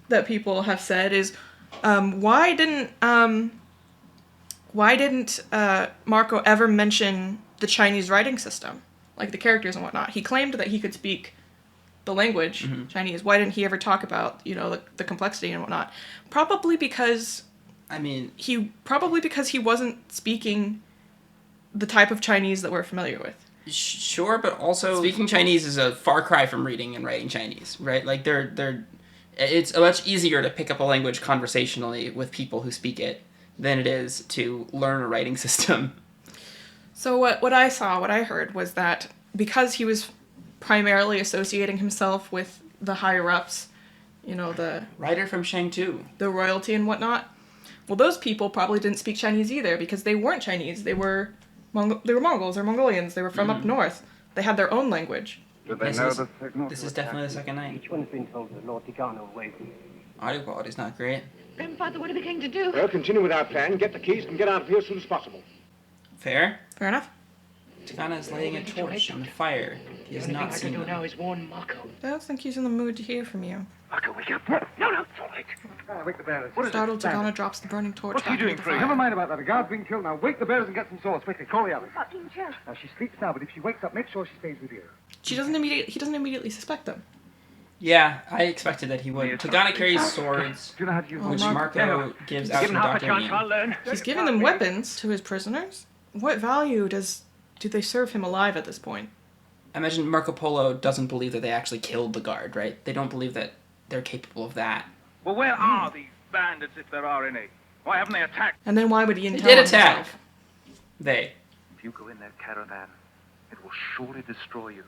that people have said is, why didn't Marco ever mention the Chinese writing system, like the characters and whatnot? He claimed that he could speak the language, Chinese. Why didn't he ever talk about, the complexity and whatnot? Probably because he wasn't speaking the type of Chinese that we're familiar with.
Sure, but also speaking Chinese is a far cry from reading and writing Chinese, right? Like it's much easier to pick up a language conversationally with people who speak it than it is to learn a writing system.
So what I heard was that because he was primarily associating himself with the higher ups, the
writer from Shang-Tu,
the royalty and whatnot. Well, those people probably didn't speak Chinese either because they weren't Chinese. They were Mongols or Mongolians. They were from up north. They had their own language.
This is definitely the second night.
Each one has been told that Lord Tegana will wait.
Audio quality's not great.
Grandfather, what are we going to do?
Well, continue with our plan, get the keys, and get out of here as soon as possible.
Fair
enough.
Tegana is laying a torch on the fire. He has not seen them.
Now is warn Marco.
I don't think he's in the mood to hear from you.
Marco, wake up. No, it's all right.
Wake the bearers.
Startled, Tegana drops the burning torch.
What's he doing, Free? Never mind about that. A guard's being killed now. Wake the bearers and get some swords. Quickly, call the others.
Ping-Cho.
Now, she sleeps now, but if she wakes up, make sure she stays with you.
He doesn't immediately suspect them.
Yeah, I expected that he would. Tegana carries swords,
Do you know how to use
which Marco gives out to Dr. Ian.
He's giving them weapons to his prisoners. What value do they serve him alive at this point?
I imagine Marco Polo doesn't believe that they actually killed the guard, right? They don't believe that they're capable of that.
Well, where are these bandits, if there are any? Why haven't they attacked?
And then why would Ian
They
tell
did
himself?
attack. They.
If you go in that caravan, it will surely destroy you.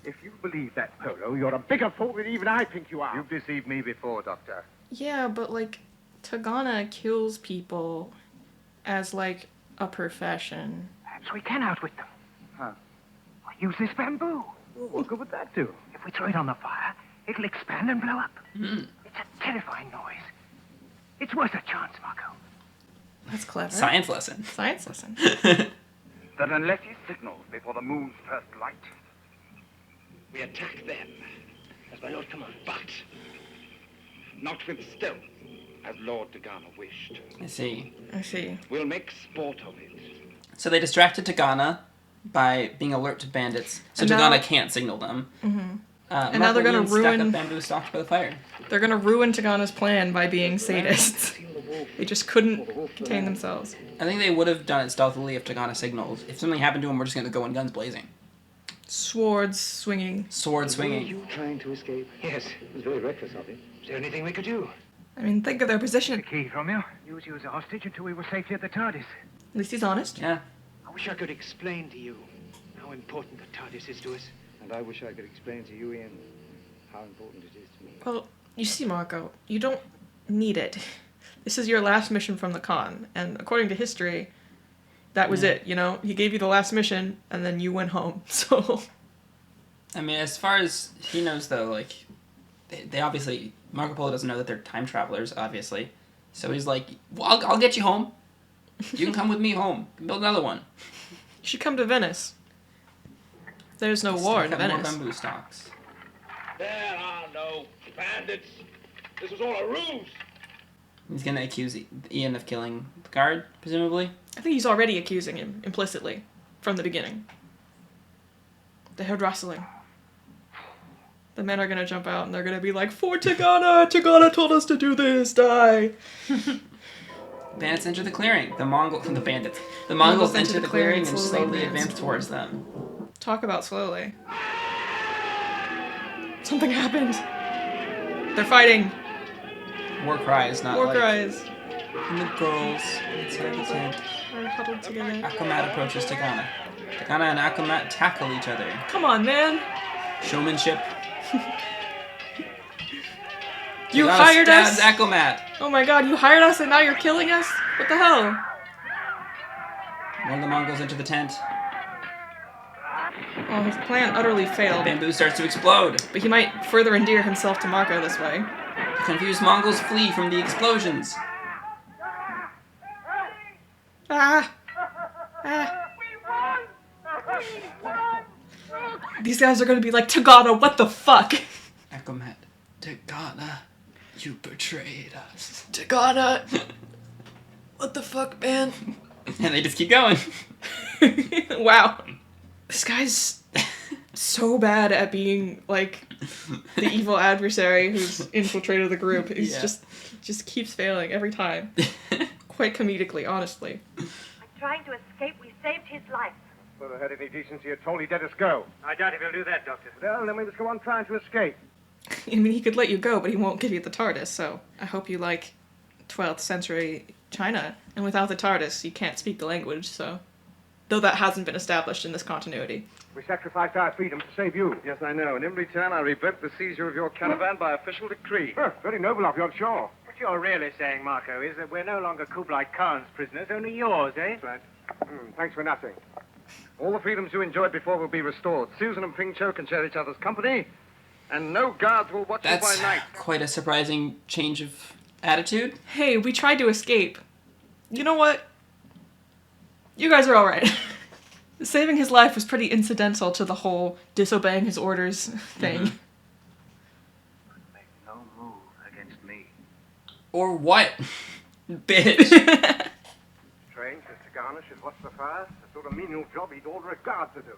If you believe that, Polo, you're a bigger fool than even I think you are. You've deceived me before, Doctor.
Yeah, but, Tegana kills people as, a profession.
Perhaps we can outwit them.
Huh?
Use this bamboo.
Well, what good would that do?
If we throw it on the fire, it'll expand and blow up.
Mm.
It's a terrifying noise. It's worth a chance, Marco.
That's clever.
Science lesson.
Science lesson.
That unless he signals before the moon's first light,
We attack them,
As my lord commands.
but not with stealth, as Lord Tegana wished.
I see.
We'll make sport of it.
So they distracted Tegana by being alert to bandits, so
And now-
Tegana can't signal them.
Mm-hmm. And now they're
Marco
gonna
Ian stack
ruin-
up bamboo stalks by the fire.
They're gonna ruin Tegana's plan by being sadists. They just couldn't contain themselves.
I think they would have done it stealthily if Tegana signaled. If something happened to him, we're just going to go in guns blazing.
Swords swinging.
Sword
Were
swinging.
you trying to escape?
Yes.
It was very reckless of you.
Is there anything we could do?
I mean, think of their position.
Key from you. Use you as a hostage until we were safely at the TARDIS.
At least he's honest.
Yeah.
I wish I could explain to you how important the TARDIS is to us.
And I wish I could explain to you, Ian, how important it is to me.
Well, you see, Marco, you don't need it. This is your last mission from the con, and according to history, that was it, He gave you the last mission, and then you went home, so...
I mean, as far as he knows, though, they obviously... Marco Polo doesn't know that they're time travelers, obviously. So he's like, well, I'll get you home. You can come with me home. Build another one.
You should come to Venice. There's no war in
Stack up more
Venice.
bamboo stalks.
There are no bandits. This was all a ruse.
He's going to accuse Ian of killing the guard, presumably.
I think he's already accusing him, implicitly, from the beginning. The head rustling. The men are gonna jump out and they're gonna be like, "For Tegana! Tegana told us to do this! Die!"
Bandits enter the clearing. The bandits. The Mongols enter the clearing and slowly advance towards them.
Talk about slowly. Something happened. They're fighting.
War cries, not
War
like...
cries.
And the girls inside the tent.
Are huddled together.
Akamat approaches Tegana. Tegana and Akamat tackle each other.
Come on, man.
Showmanship.
You
Tegana
hired us?
stabs Akamat.
Oh my god, you hired us and now you're killing us? What the hell?
One of the Mongols enter the tent.
Oh, his plan utterly failed.
Bamboo starts to explode.
But he might further endear himself to Marco this way.
The confused Mongols flee from the explosions.
Ah! These guys are gonna be like, Tegana, what the fuck?
Akamat. Tegana. You betrayed us.
Tegana! What the fuck, man?
And they just keep going.
Wow. This guy's so bad at being, like, the evil adversary who's infiltrated the group. He's just keeps failing every time. Quite comedically, honestly.
Trying to escape, we saved his life.
Well, I had any decency at all, he'd let us go.
I doubt if he'll do that, Doctor.
Well, then we must go on trying to escape.
I mean, he could let you go, but he won't give you the TARDIS, so I hope you like 12th century China. And without the TARDIS, you can't speak the language, so... Though that hasn't been established in this continuity.
We sacrificed our freedom to save you.
Yes, I know. And in return, I revoke the seizure of your caravan by official decree.
Very noble of you, I'm sure.
What you're really saying, Marco, is that we're no longer Kublai Khan's prisoners, only yours, eh?
That's right.
Thanks for nothing.
All the freedoms you enjoyed before will be restored. Susan and Ping-Cho can share each other's company, and no guards will watch you by night.
Quite a surprising change of attitude.
Hey, we tried to escape. You know what? You guys are alright. Saving his life was pretty incidental to the whole disobeying his orders thing.
Make no move against me.
Or what? Bitch.
Strange that Tegana should watch the fire. The sort of menial job he'd order a guard to do.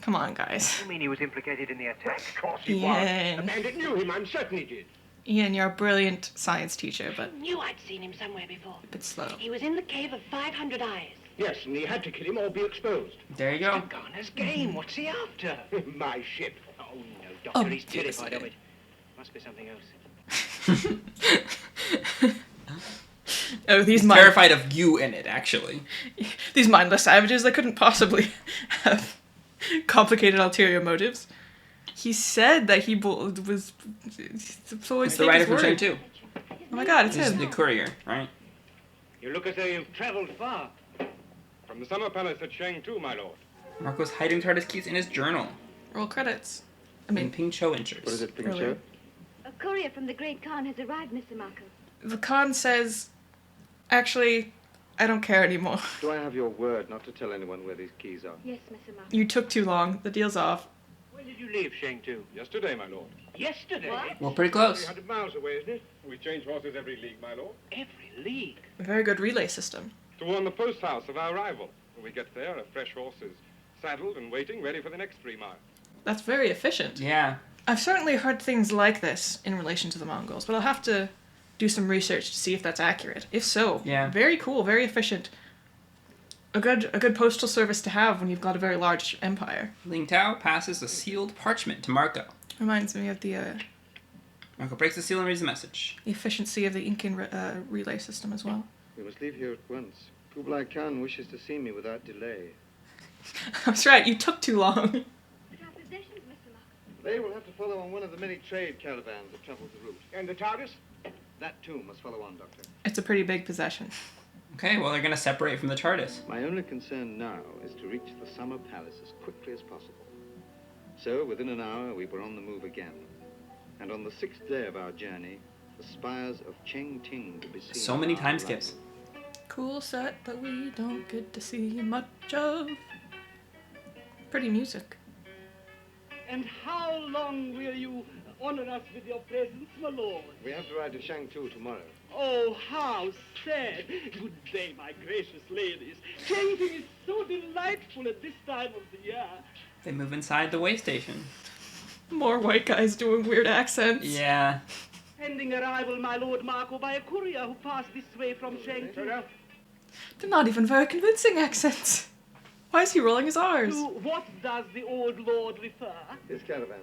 Come on, guys.
You mean he was implicated in the attack?
Of course he
Ian.
was. The bandit knew him, I'm certain he did.
Ian, you're a brilliant science teacher, but
Knew I'd seen him somewhere before.
a bit slow.
He was in the cave of 500 eyes.
Yes, and he had to kill him or be exposed.
There you go.
Tegana's game. What's he after?
My ship.
Oh, no, Doctor, he's
Obviously.
terrified of it. Must be something else.
Oh, these
He's terrified of you in it, actually.
These mindless savages, they couldn't possibly have complicated ulterior motives. He said that he was... So
It's the writer from Shang-Tu.
Oh my god, it's
This is
him.
the courier, right?
You look as though you've traveled far.
From the summer palace at Shang-Tu, my lord.
Marco's hiding TARDIS keys in his journal.
Roll credits. I
In
mean,
Ping-Cho enters.
What is it, Ping-Cho?
Earlier.
A courier from the Great Khan has arrived, Mr. Marco.
the Khan says, actually, I don't care anymore.
Do I have your word not to tell anyone where these keys are?
Yes, Mr. Marco.
You took too long. The deal's off.
When did you leave Shang-Tu?
Yesterday, my lord.
Yesterday?
What?
Well, pretty close.
300 miles away, isn't it? We change horses every league, my lord.
Every league.
A very good relay system.
To warn the post house of our arrival. When we get there, a fresh horse is saddled and waiting, ready for the next 3 miles.
That's very efficient.
Yeah.
I've certainly heard things like this in relation to the Mongols, but I'll have to do some research to see if that's accurate. If so,
Yeah.
very cool, very efficient. A good postal service to have when you've got a very large empire.
Ling Tao passes a sealed parchment to Marco.
Reminds me of the
Marco breaks the seal and reads the message.
efficiency of the Incan relay system as well.
We must leave here at once. Kublai Khan wishes to see me without delay.
That's right, you took too long.
But our possessions, Mr. Marco.
They will have to follow on one of the many trade caravans that travel the route.
And the TARDIS?
That too must follow on, Doctor.
It's a pretty big possession.
Okay, well, they're going to separate from the TARDIS.
My only concern now is to reach the summer palace as quickly as possible. So, within an hour, we were on the move again. And on the 6th day of our journey, the spires of Cheng-Ting could be seen.
So many time skips.
Cool set that we don't get to see much of. Pretty music.
And how long will you honor us with your presence, my lord?
We have to ride to Shang-Tu tomorrow.
Oh, how sad. Good day, my gracious ladies. Changing is so delightful at this time of the year.
They move inside the way station.
More white guys doing weird accents.
Yeah.
Pending arrival, my lord Marco, by a courier who passed this way from Shang-Tu.
They're not even very convincing accents. Why is he rolling his R's?
To what does the old lord refer?
His caravan.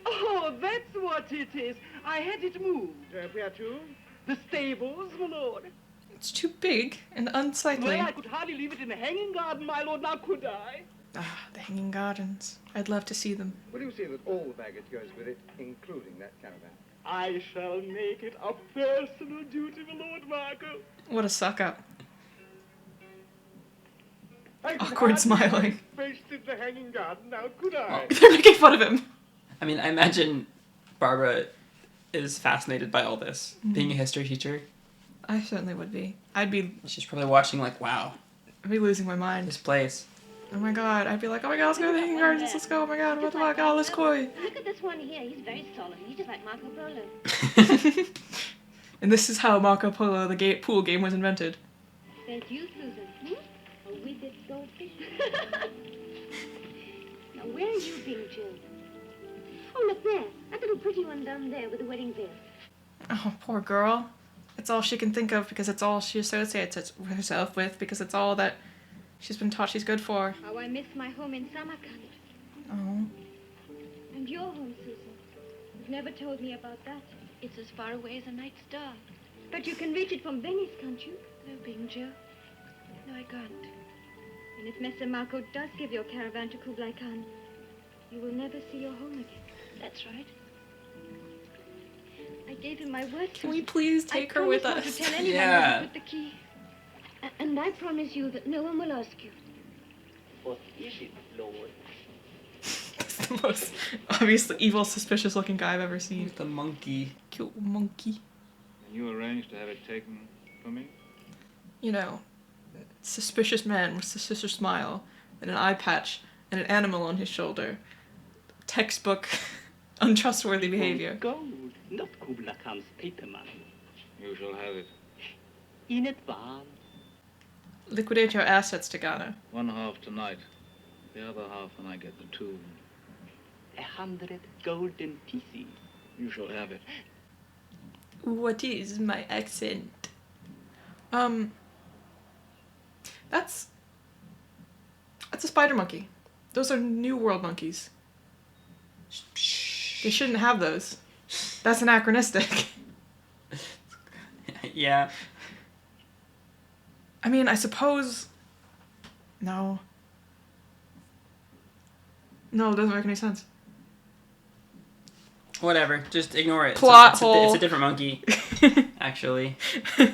Oh, that's what it is. I had it moved. Where to? The stables, my lord.
It's too big and unsightly.
Well, I could hardly leave it in the hanging garden, my lord, now could I?
Ah, the Hanging Gardens. I'd love to see them.
Will you see that all the baggage goes with it, including that caravan?
I shall make it a personal duty, my lord Marco.
What a suck-up.
I could
Awkward
hardly
smiling.
Faced in the hanging garden, now could I?
They're making fun of him.
I mean, I imagine Barbara is fascinated by all this. Being a history teacher,
I certainly would be.
she's probably watching like, wow,
I'd be losing my mind.
this place.
Oh my god, I'd be like, oh my god, let's go to the Hanging Gardens, let's go, oh my god, what the fuck, oh, let's koi.
Look at this one here. He's very solid. He's just like Marco Polo.
And this is how Marco Polo, the pool game, was invented.
There's you, Susan. A withered goldfish. Now, where are you being chilled? Oh, look there. That little pretty one down there with the wedding veil.
Oh, poor girl. It's all she can think of because it's all she associates herself with because it's all that she's been taught she's good for.
How I miss my home in Samarkand.
Oh.
And your home, Susan. You've never told me about that. It's as far away as a night star. But you can reach it from Venice, can't you?
No, Ping-Cho. No, I can't.
And if Messer Marco does give your caravan to Kublai Khan, you will never see your home again.
That's right.
I gave him my word.
Can we please take her with us?
I promise not to tell anyone where you put the key. And I promise you that no one will ask you.
What is it, Lord?
That's the most obviously evil, suspicious-looking guy I've ever seen.
The monkey.
Cute monkey.
You arranged to have it taken from me?
You know, suspicious man with a suspicious smile, and an eye patch, and an animal on his shoulder. Textbook untrustworthy behavior.
Gold, not Kublai Khan's paper money.
You shall have it.
In advance.
Liquidate your assets, Tegana.
One half tonight. The other half when I get the tomb.
100 golden pieces.
You shall have it.
What is my accent? That's a spider monkey. Those are New World monkeys. They shouldn't have those. That's anachronistic.
Yeah.
I mean, I suppose... No. No, it doesn't make any sense.
Whatever. Just ignore it.
Plot
it's
hole.
It's a different monkey, actually.
Oh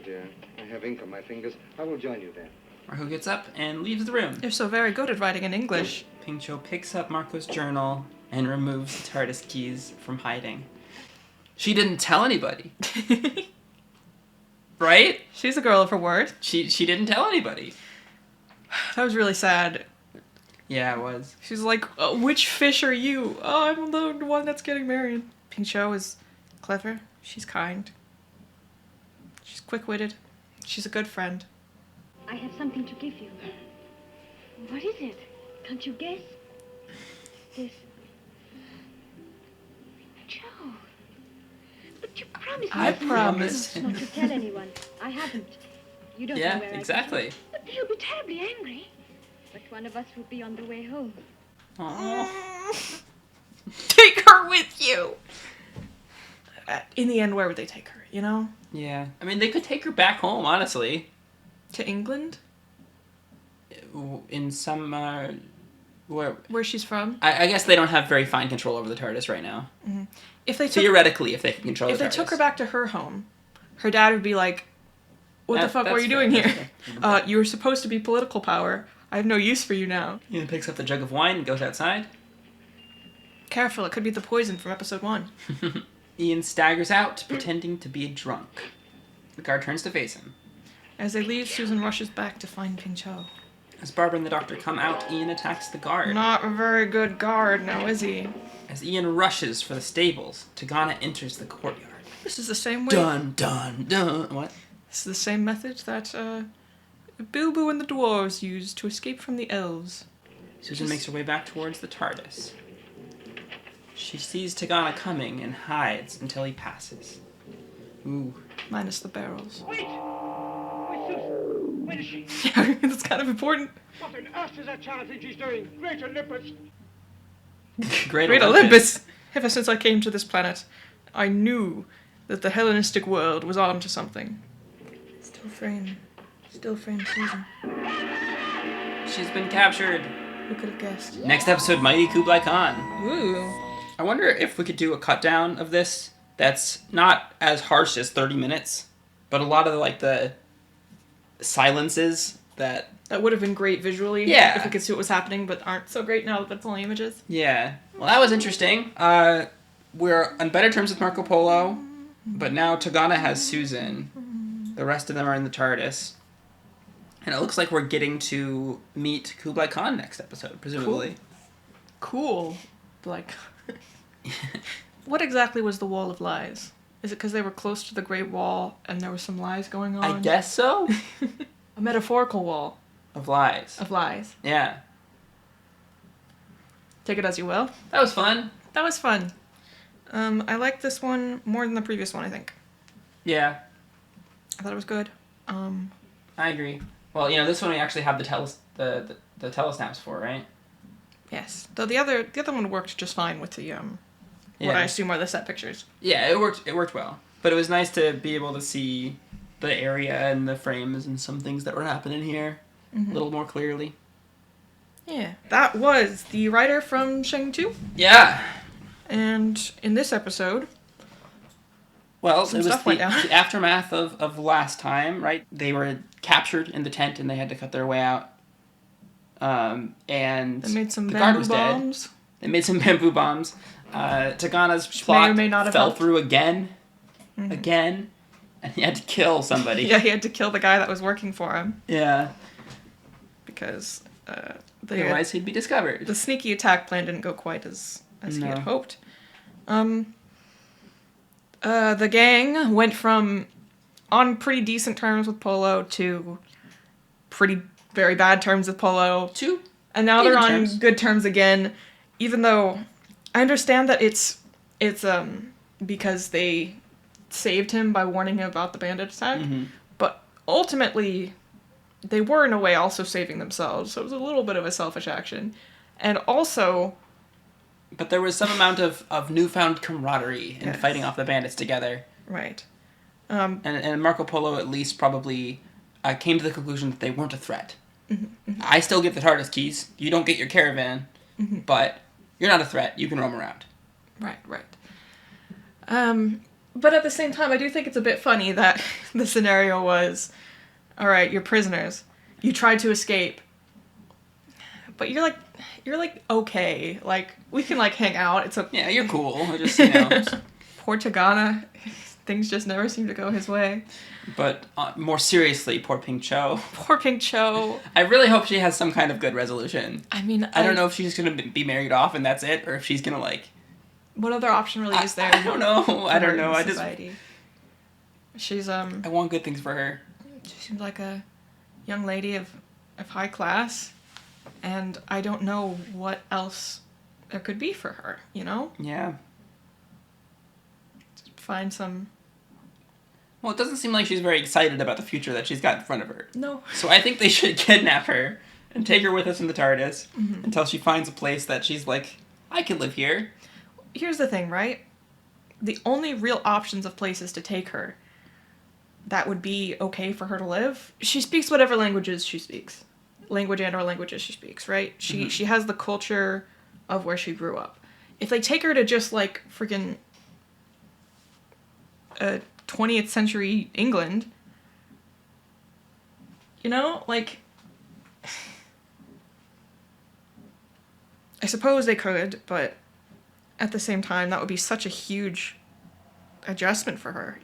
dear, I have ink on my fingers. I will join you then.
Marco gets up and leaves the room.
You're so very good at writing in English.
Ping-Cho picks up Marco's journal and removes the TARDIS keys from hiding. She didn't tell anybody. Right?
She's a girl of her word.
She didn't tell anybody.
That was really sad.
Yeah, it was.
She's like, which fish are you? Oh, I'm the one that's getting married. Ping-Cho is clever. She's kind. She's quick-witted. She's a good friend.
I have something to give you. What is it? Can't you guess? This. Joe. But you promised me.
I promised.
Not to tell anyone. I haven't. You don't know
Yeah,
where
exactly.
But he'll be terribly angry. But one of us will be on the way home.
Aww.
Take her with you. In the end, where would they take her? You know?
Yeah. I mean, they could take her back home, honestly.
To England?
In some, where
she's from?
I guess they don't have very fine control over the TARDIS right now.
Mm-hmm. If they
Theoretically, if they can control the TARDIS.
If they took her back to her home, her dad would be like, what the fuck were you doing here? You were supposed to be political power. I have no use for you now.
Ian picks up the jug of wine and goes outside.
Careful, it could be the poison from episode 1.
Ian staggers out, pretending to be drunk. The guard turns to face him.
As they leave, Susan rushes back to find Ping-Cho.
As Barbara and the doctor come out, Ian attacks the guard.
Not a very good guard, now is he?
As Ian rushes for the stables, Tegana enters the courtyard.
This is the same way...
Dun, dun, dun. What?
This is the same method that, Bilbo and the dwarves used to escape from the elves.
Susan makes her way back towards the TARDIS. She sees Tegana coming and hides until he passes. Ooh.
Minus the barrels.
Wait! Wait, Susan! Where is she?
Yeah, that's kind of important.
What on earth does that child think she's doing? Great Olympus!
Great
Olympus! Ever since I came to this planet, I knew that the Hellenistic world was on to something. Still frame Susan.
She's been captured.
Who could have guessed?
Next episode, Mighty Kublai Khan.
Ooh.
I wonder if we could do a cut down of this that's not as harsh as 30 minutes, but a lot of the silences that
would have been great visually.
Yeah.
If we could see what was happening, but aren't so great now that it's only images.
Yeah. Well, that was interesting. We're on better terms with Marco Polo, but now Tegana has Susan. The rest of them are in the TARDIS. And it looks like we're getting to meet Kublai Khan next episode, presumably.
Cool. Like, what exactly was the Wall of Lies? Is it because they were close to the Great Wall and there was some lies going on?
I guess so.
A metaphorical wall.
Of lies.
Of lies.
Yeah.
Take it as you will.
That was fun.
That was fun. I liked this one more than the previous one, I think.
Yeah.
I thought it was good.
I agree. Well, this one we actually have the telesnaps for, right?
Yes. Though the other one worked just fine with the what I assume are the set pictures.
Yeah, it worked well. But it was nice to be able to see the area and the frames and some things that were happening here a little more clearly.
Yeah. That was the writer from Shang-Tu.
Yeah.
And in this episode,
well, it was
stuff went down.
The aftermath of last time, right? They were captured in the tent and they had to cut their way out. And
they made some
the guard was
bombs.
Dead. They made some bamboo bombs. Tegana's plot
may not have
fell
helped.
through again, and he had to kill somebody.
Yeah, he had to kill the guy that was working for him.
Yeah.
Because
otherwise he'd be discovered.
The sneaky attack plan didn't go quite as he had hoped. The gang went from on pretty decent terms with Polo to very bad terms with Polo. And now they're on good terms again, even though I understand that it's because they saved him by warning him about the bandit attack. But ultimately, they were in a way also saving themselves, so it was a little bit of a selfish action. And also...
But there was some amount of newfound camaraderie in fighting off the bandits together.
Right.
And Marco Polo at least probably came to the conclusion that they weren't a threat. I still get the TARDIS keys. You don't get your caravan, but you're not a threat. You can roam around.
Right. But at the same time, I do think it's a bit funny that the scenario was, all right, you're prisoners. You tried to escape, but you're like okay. Like we can like hang out.
Yeah, you're cool. Just
Poor Tegana, things just never seem to go his way.
But more seriously, poor Ping-Cho.
Poor Ping-Cho.
I really hope she has some kind of good resolution.
I mean,
I don't know if she's gonna be married off and that's it, or if she's gonna like.
What other option really is there?
I don't know. I don't know.
She's
I want good things for her.
She seems like a young lady of high class, and I don't know what else there could be for her.
Yeah.
Find some.
Well, it doesn't seem like she's very excited about the future that she's got in front of her.
No.
So I think they should kidnap her and take her with us in the TARDIS until she finds a place that she's like, I can live here.
Here's the thing, right? The only real options of places to take her that would be okay for her to live, she speaks whatever languages she speaks. Language and or languages she speaks, right? She has the culture of where she grew up. If they take her to just like freaking 20th century England, like I suppose they could, but at the same time that would be such a huge adjustment for her,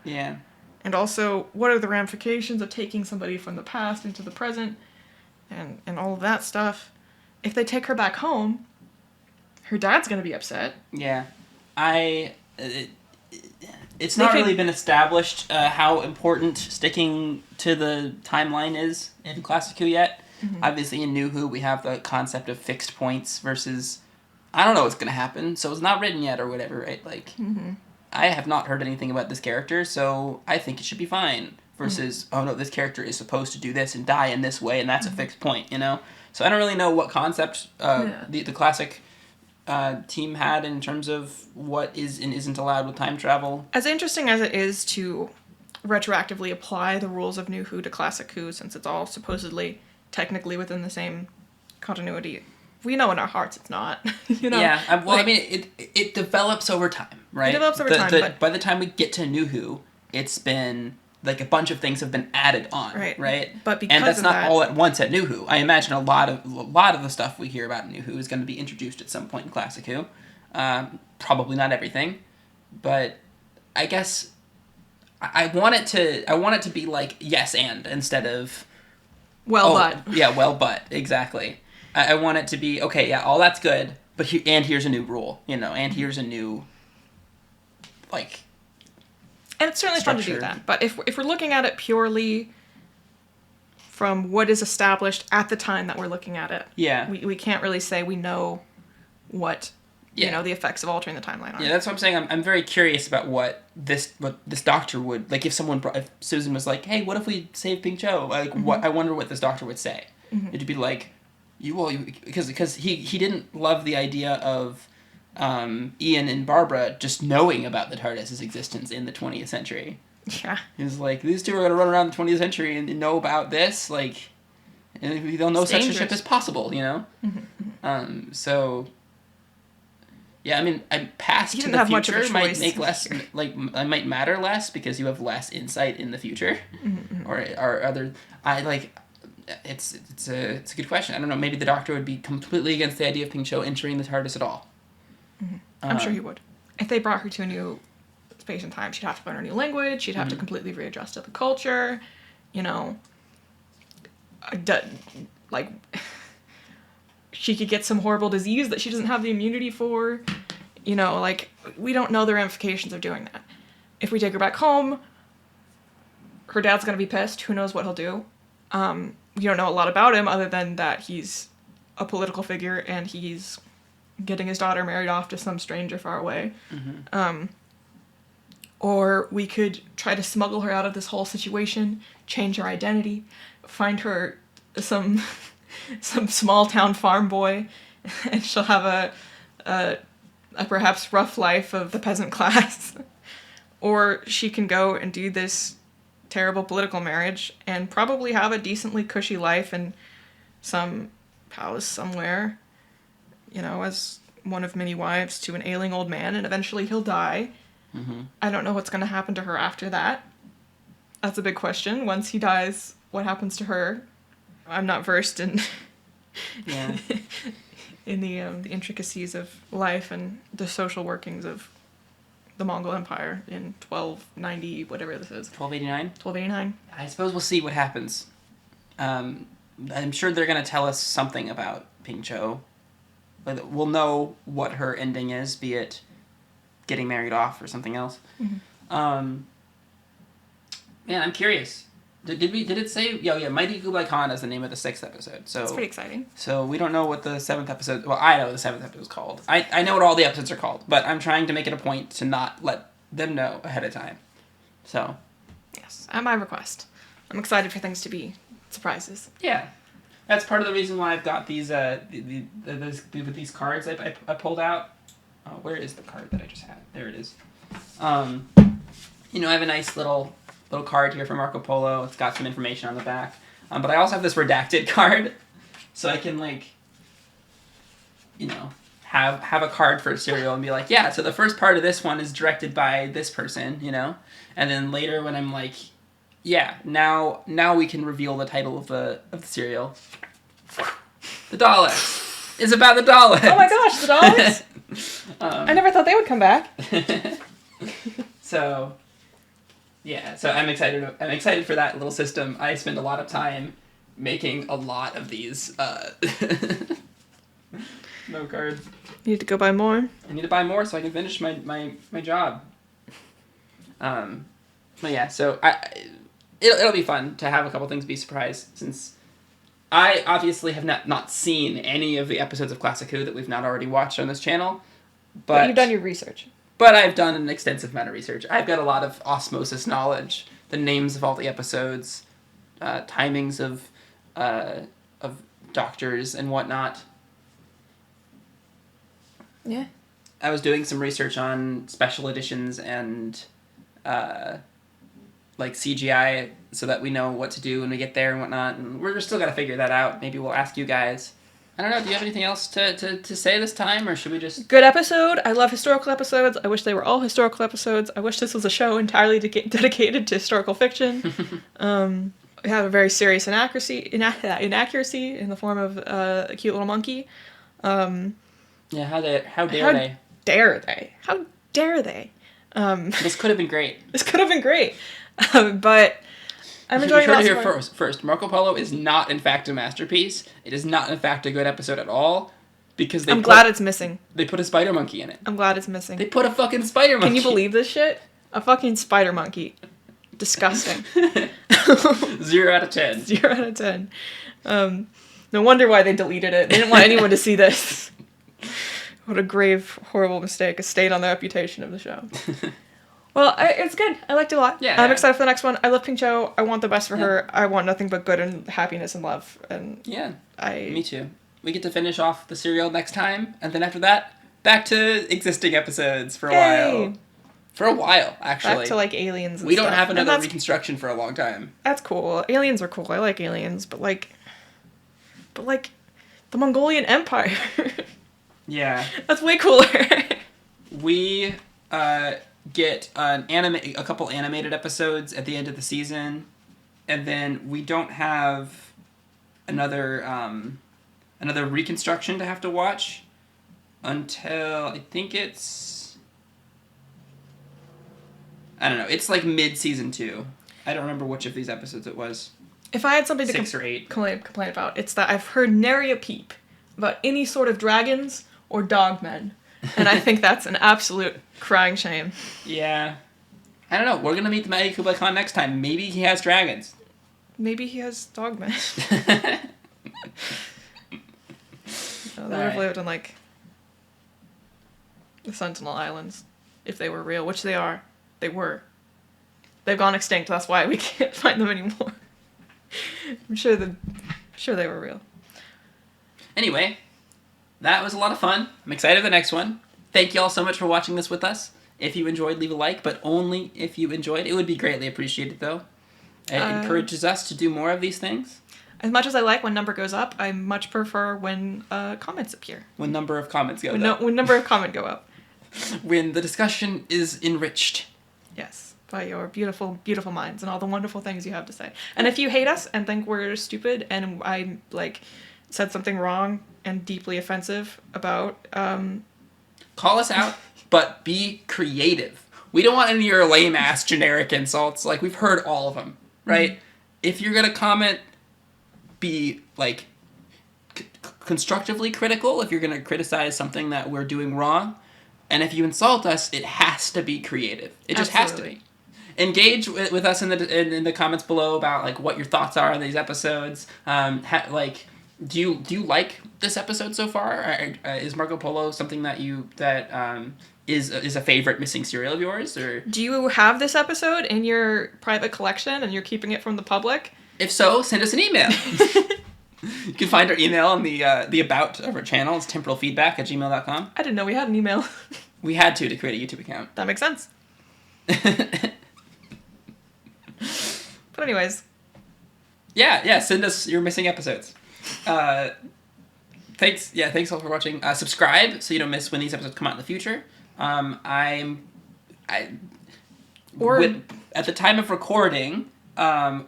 Yeah.
And also, what are the ramifications of taking somebody from the past into the present and all of that stuff? If they take her back home, her dad's going to be upset.
Yeah. It's not really been established how important sticking to the timeline is in Classic Who yet. Obviously, in New Who, we have the concept of fixed points versus, I don't know what's going to happen, so it's not written yet or whatever, right? Like, I have not heard anything about this character, so I think it should be fine. Versus, oh no, this character is supposed to do this and die in this way, and that's a fixed point, So I don't really know what concept the Classic team had in terms of what is and isn't allowed with time travel.
As interesting as it is to retroactively apply the rules of New Who to Classic Who, since it's all supposedly technically within the same continuity, we know in our hearts it's not.
Yeah, I mean, it develops over time, right?
It develops over time, but
by the time we get to New Who, it's been like a bunch of things have been added on, right?
But because
and that's
of
not
that,
all at once at New Who. I imagine a lot of the stuff we hear about in New Who is going to be introduced at some point in Classic Who. Probably not everything, but I guess I want it to be like yes and instead of but exactly. I want it to be okay. Yeah, all that's good, but here's a new rule, and here's a new like.
And it's certainly fun to do that. But if we're looking at it purely from what is established at the time that we're looking at it, we can't really say we know what the effects of altering the timeline are.
Yeah, that's what I'm saying. I'm very curious about what this doctor would like if Susan was like, hey, what if we save Ping-Cho? Like, what I wonder what this doctor would say. It'd be like, because he didn't love the idea of Ian and Barbara just knowing about the TARDIS's existence in the 20th century.
Yeah.
He's like, these two are going to run around the 20th century and know about this, like, and they'll know such a ship as possible, So, yeah, I mean, past to the future might make less, like, I might matter less because you have less insight in the future, or other, it's a good question. I don't know. Maybe the Doctor would be completely against the idea of Ping-Cho entering the TARDIS at all.
I'm sure he would. If they brought her to a new space and time, she'd have to learn a new language. She'd have to completely readjust to the culture. Like, she could get some horrible disease that she doesn't have the immunity for. Like, we don't know the ramifications of doing that. If we take her back home, her dad's going to be pissed. Who knows what he'll do? We don't know a lot about him other than that he's a political figure and he's getting his daughter married off to some stranger far away. Or we could try to smuggle her out of this whole situation, change her identity, find her some small town farm boy, and she'll have a perhaps rough life of the peasant class. Or she can go and do this terrible political marriage and probably have a decently cushy life in some palace somewhere, as one of many wives to an ailing old man, and eventually he'll die. I don't know what's going to happen to her after that. That's a big question. Once he dies, what happens to her? I'm not versed in in the intricacies of life and the social workings of the Mongol Empire in 1290, whatever this is.
1289?
1289.
I suppose we'll see what happens. I'm sure they're going to tell us something about Ping-Cho. We'll know what her ending is, be it getting married off or something else. Man, I'm curious. Did it say? Yeah, Mighty Kublai Khan is the name of the 6th episode. So
it's pretty exciting.
So we don't know what the 7th episode. Well, I know what the 7th episode is called. I know what all the episodes are called, but I'm trying to make it a point to not let them know ahead of time. So.
Yes, at my request. I'm excited for things to be surprises.
Yeah, that's part of the reason why I've got these these cards I pulled out. Oh, where is the card that I just had? There it is. I have a nice little card here from Marco Polo. It's got some information on the back. But I also have this redacted card, so I can have a card for a serial and be like, yeah. So the first part of this one is directed by this person, and then later when I'm like, yeah, now we can reveal the title of the serial. The Daleks. It's about the Daleks.
Oh my gosh, the Daleks. I never thought they would come back.
So, yeah. So I'm excited for that little system. I spend a lot of time making a lot of these note cards.
You need to go buy more.
I need to buy more so I can finish my job. But yeah. So it'll be fun to have a couple things be surprised, since I obviously have not seen any of the episodes of Classic Who that we've not already watched on this channel. But
you've done your research.
But I've done an extensive amount of research. I've got a lot of osmosis knowledge, the names of all the episodes, timings of doctors and whatnot.
Yeah.
I was doing some research on special editions and CGI, so that we know what to do when we get there and whatnot. And we're still got to figure that out. Maybe we'll ask you guys. I don't know, do you have anything else to say this time, or should we just...
Good episode. I love historical episodes. I wish they were all historical episodes. I wish this was a show entirely dedicated to historical fiction. We have a very serious inaccuracy in the form of a cute little monkey.
Yeah, how dare they?
How dare they?
This could have been great.
But I'm
You
enjoying
heard it
Lost
here
Boys.
first. Marco Polo is not, in fact, a masterpiece. It is not, in fact, a good episode at all. Because
I'm glad it's missing.
They put a spider monkey in it.
I'm glad it's missing.
They put a fucking spider monkey.
Can you believe this shit? A fucking spider monkey. Disgusting.
0 out of 10.
0 out of 10. No wonder why they deleted it. They didn't want anyone to see this. What a grave, horrible mistake. A stain on the reputation of the show. Well, it's good. I liked it a lot.
Yeah.
I'm excited for the next one. I love Ping-Cho. I want the best for her. I want nothing but good and happiness and love. And
yeah, me too. We get to finish off the serial next time, and then after that, back to existing episodes for a while. For a while, actually.
Back to, like, aliens and
We don't
stuff.
have another reconstruction for a long time.
That's cool. Aliens are cool. I like aliens, but the Mongolian Empire.
Yeah.
That's way cooler.
We get a couple animated episodes at the end of the season, and then we don't have another reconstruction to have to watch until I think it's, I don't know, it's like mid-season 2. I don't remember which of these episodes it was.
If I had something to
6 or 8.
complain about, it's that I've heard nary a peep about any sort of dragons or dogmen, and I think that's an absolute crying shame.
Yeah. I don't know. We're going to meet the Mighty Kublai Khan next time. Maybe he has dragons.
Maybe he has dogmen. They would have lived on, like, the Sentinel Islands, if they were real, which they are. They were. They've gone extinct, that's why we can't find them anymore. I'm sure they were real.
Anyway, that was a lot of fun. I'm excited for the next one. Thank you all so much for watching this with us. If you enjoyed, leave a like, but only if you enjoyed. It would be greatly appreciated, though. It encourages us to do more of these things.
As much as I like when number goes up, I much prefer when comments appear.
When number of comments go up.
When number of comment go up.
When the discussion is enriched.
Yes, by your beautiful, beautiful minds and all the wonderful things you have to say. And if you hate us and think we're stupid and I, like, said something wrong and deeply offensive about...
Call us out, but be creative. We don't want any of your lame-ass generic insults. Like, we've heard all of them, right? Mm-hmm. If you're going to comment, be, like, constructively critical. If you're going to criticize something that we're doing wrong. And if you insult us, it has to be creative. It just has to be. Engage with us in the comments below about, like, what your thoughts are on these episodes. Do you like this episode so far? Is Marco Polo something that is a favorite missing serial of yours? Or
do you have this episode in your private collection and you're keeping it from the public?
If so, send us an email. You can find our email on the about of our channel. It's temporalfeedback@gmail.com.
I didn't know we had an email.
We had to create a YouTube account.
That makes sense. But anyways.
Yeah, send us your missing episodes. Thanks all for watching. Subscribe so you don't miss when these episodes come out in the future. At the time of recording,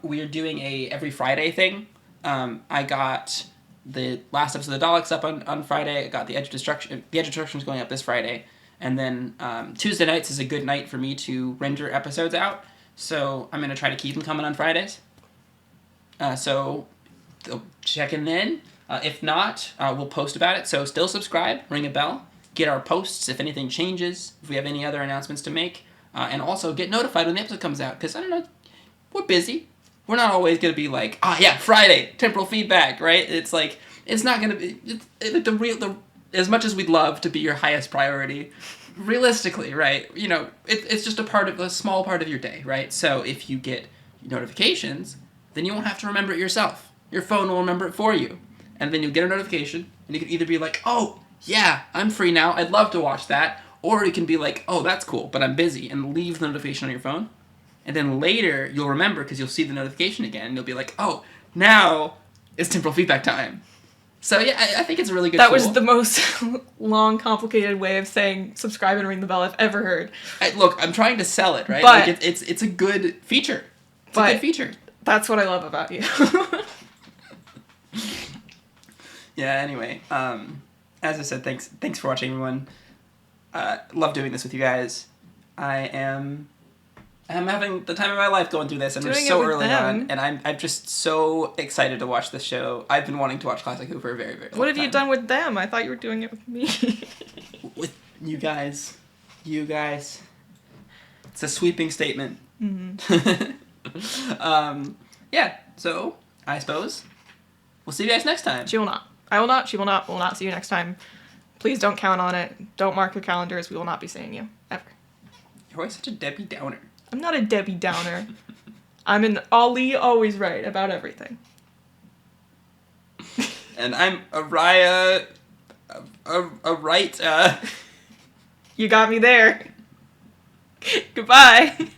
we are doing a every Friday thing. I got the last episode of the Daleks up on Friday. I got the Edge of Destruction. The Edge of Destruction is going up this Friday. And then Tuesday nights is a good night for me to render episodes out. So I'm going to try to keep them coming on Fridays. So check in then. If not, we'll post about it. So still subscribe, ring a bell, get our posts if anything changes, if we have any other announcements to make. And also get notified when the episode comes out. Because, I don't know, we're busy. We're not always going to be like, Friday, temporal feedback, right? It's like, it's not going to be, as much as we'd love to be your highest priority, realistically, right? You know, it's just a small part of your day, right? So if you get notifications, then you won't have to remember it yourself. Your phone will remember it for you. And then you'll get a notification, and you can either be like, oh, yeah, I'm free now, I'd love to watch that. Or you can be like, oh, that's cool, but I'm busy, and leave the notification on your phone. And then later, you'll remember because you'll see the notification again, and you'll be like, oh, now it's temporal feedback time. So yeah, I think it's a really good tool.
That was the most long, complicated way of saying subscribe and ring the bell I've ever heard.
Look, I'm trying to sell it, right?
But,
like it's a good feature. It's a good feature.
That's what I love about you.
Yeah, anyway, as I said, thanks for watching, everyone. Love doing this with you guys. I am I'm having the time of my life going through this, and we're
Doing
so
it with
early
them.
on, and I'm just so excited to watch this show. I've been wanting to watch Classic Who for a very, very long time.
What have you done with them? I thought you were doing it with me.
With you guys. You guys. It's a sweeping statement.
Mm-hmm.
Yeah, so I suppose we'll see you guys next time.
She will not. I will not. She will not. Will not see you next time. Please don't count on it. Don't mark your calendars. We will not be seeing you. Ever.
You're always such a Debbie Downer.
I'm not a Debbie Downer. I'm an Ollie, always right about everything.
And I'm Araya... A right,
You got me there. Goodbye.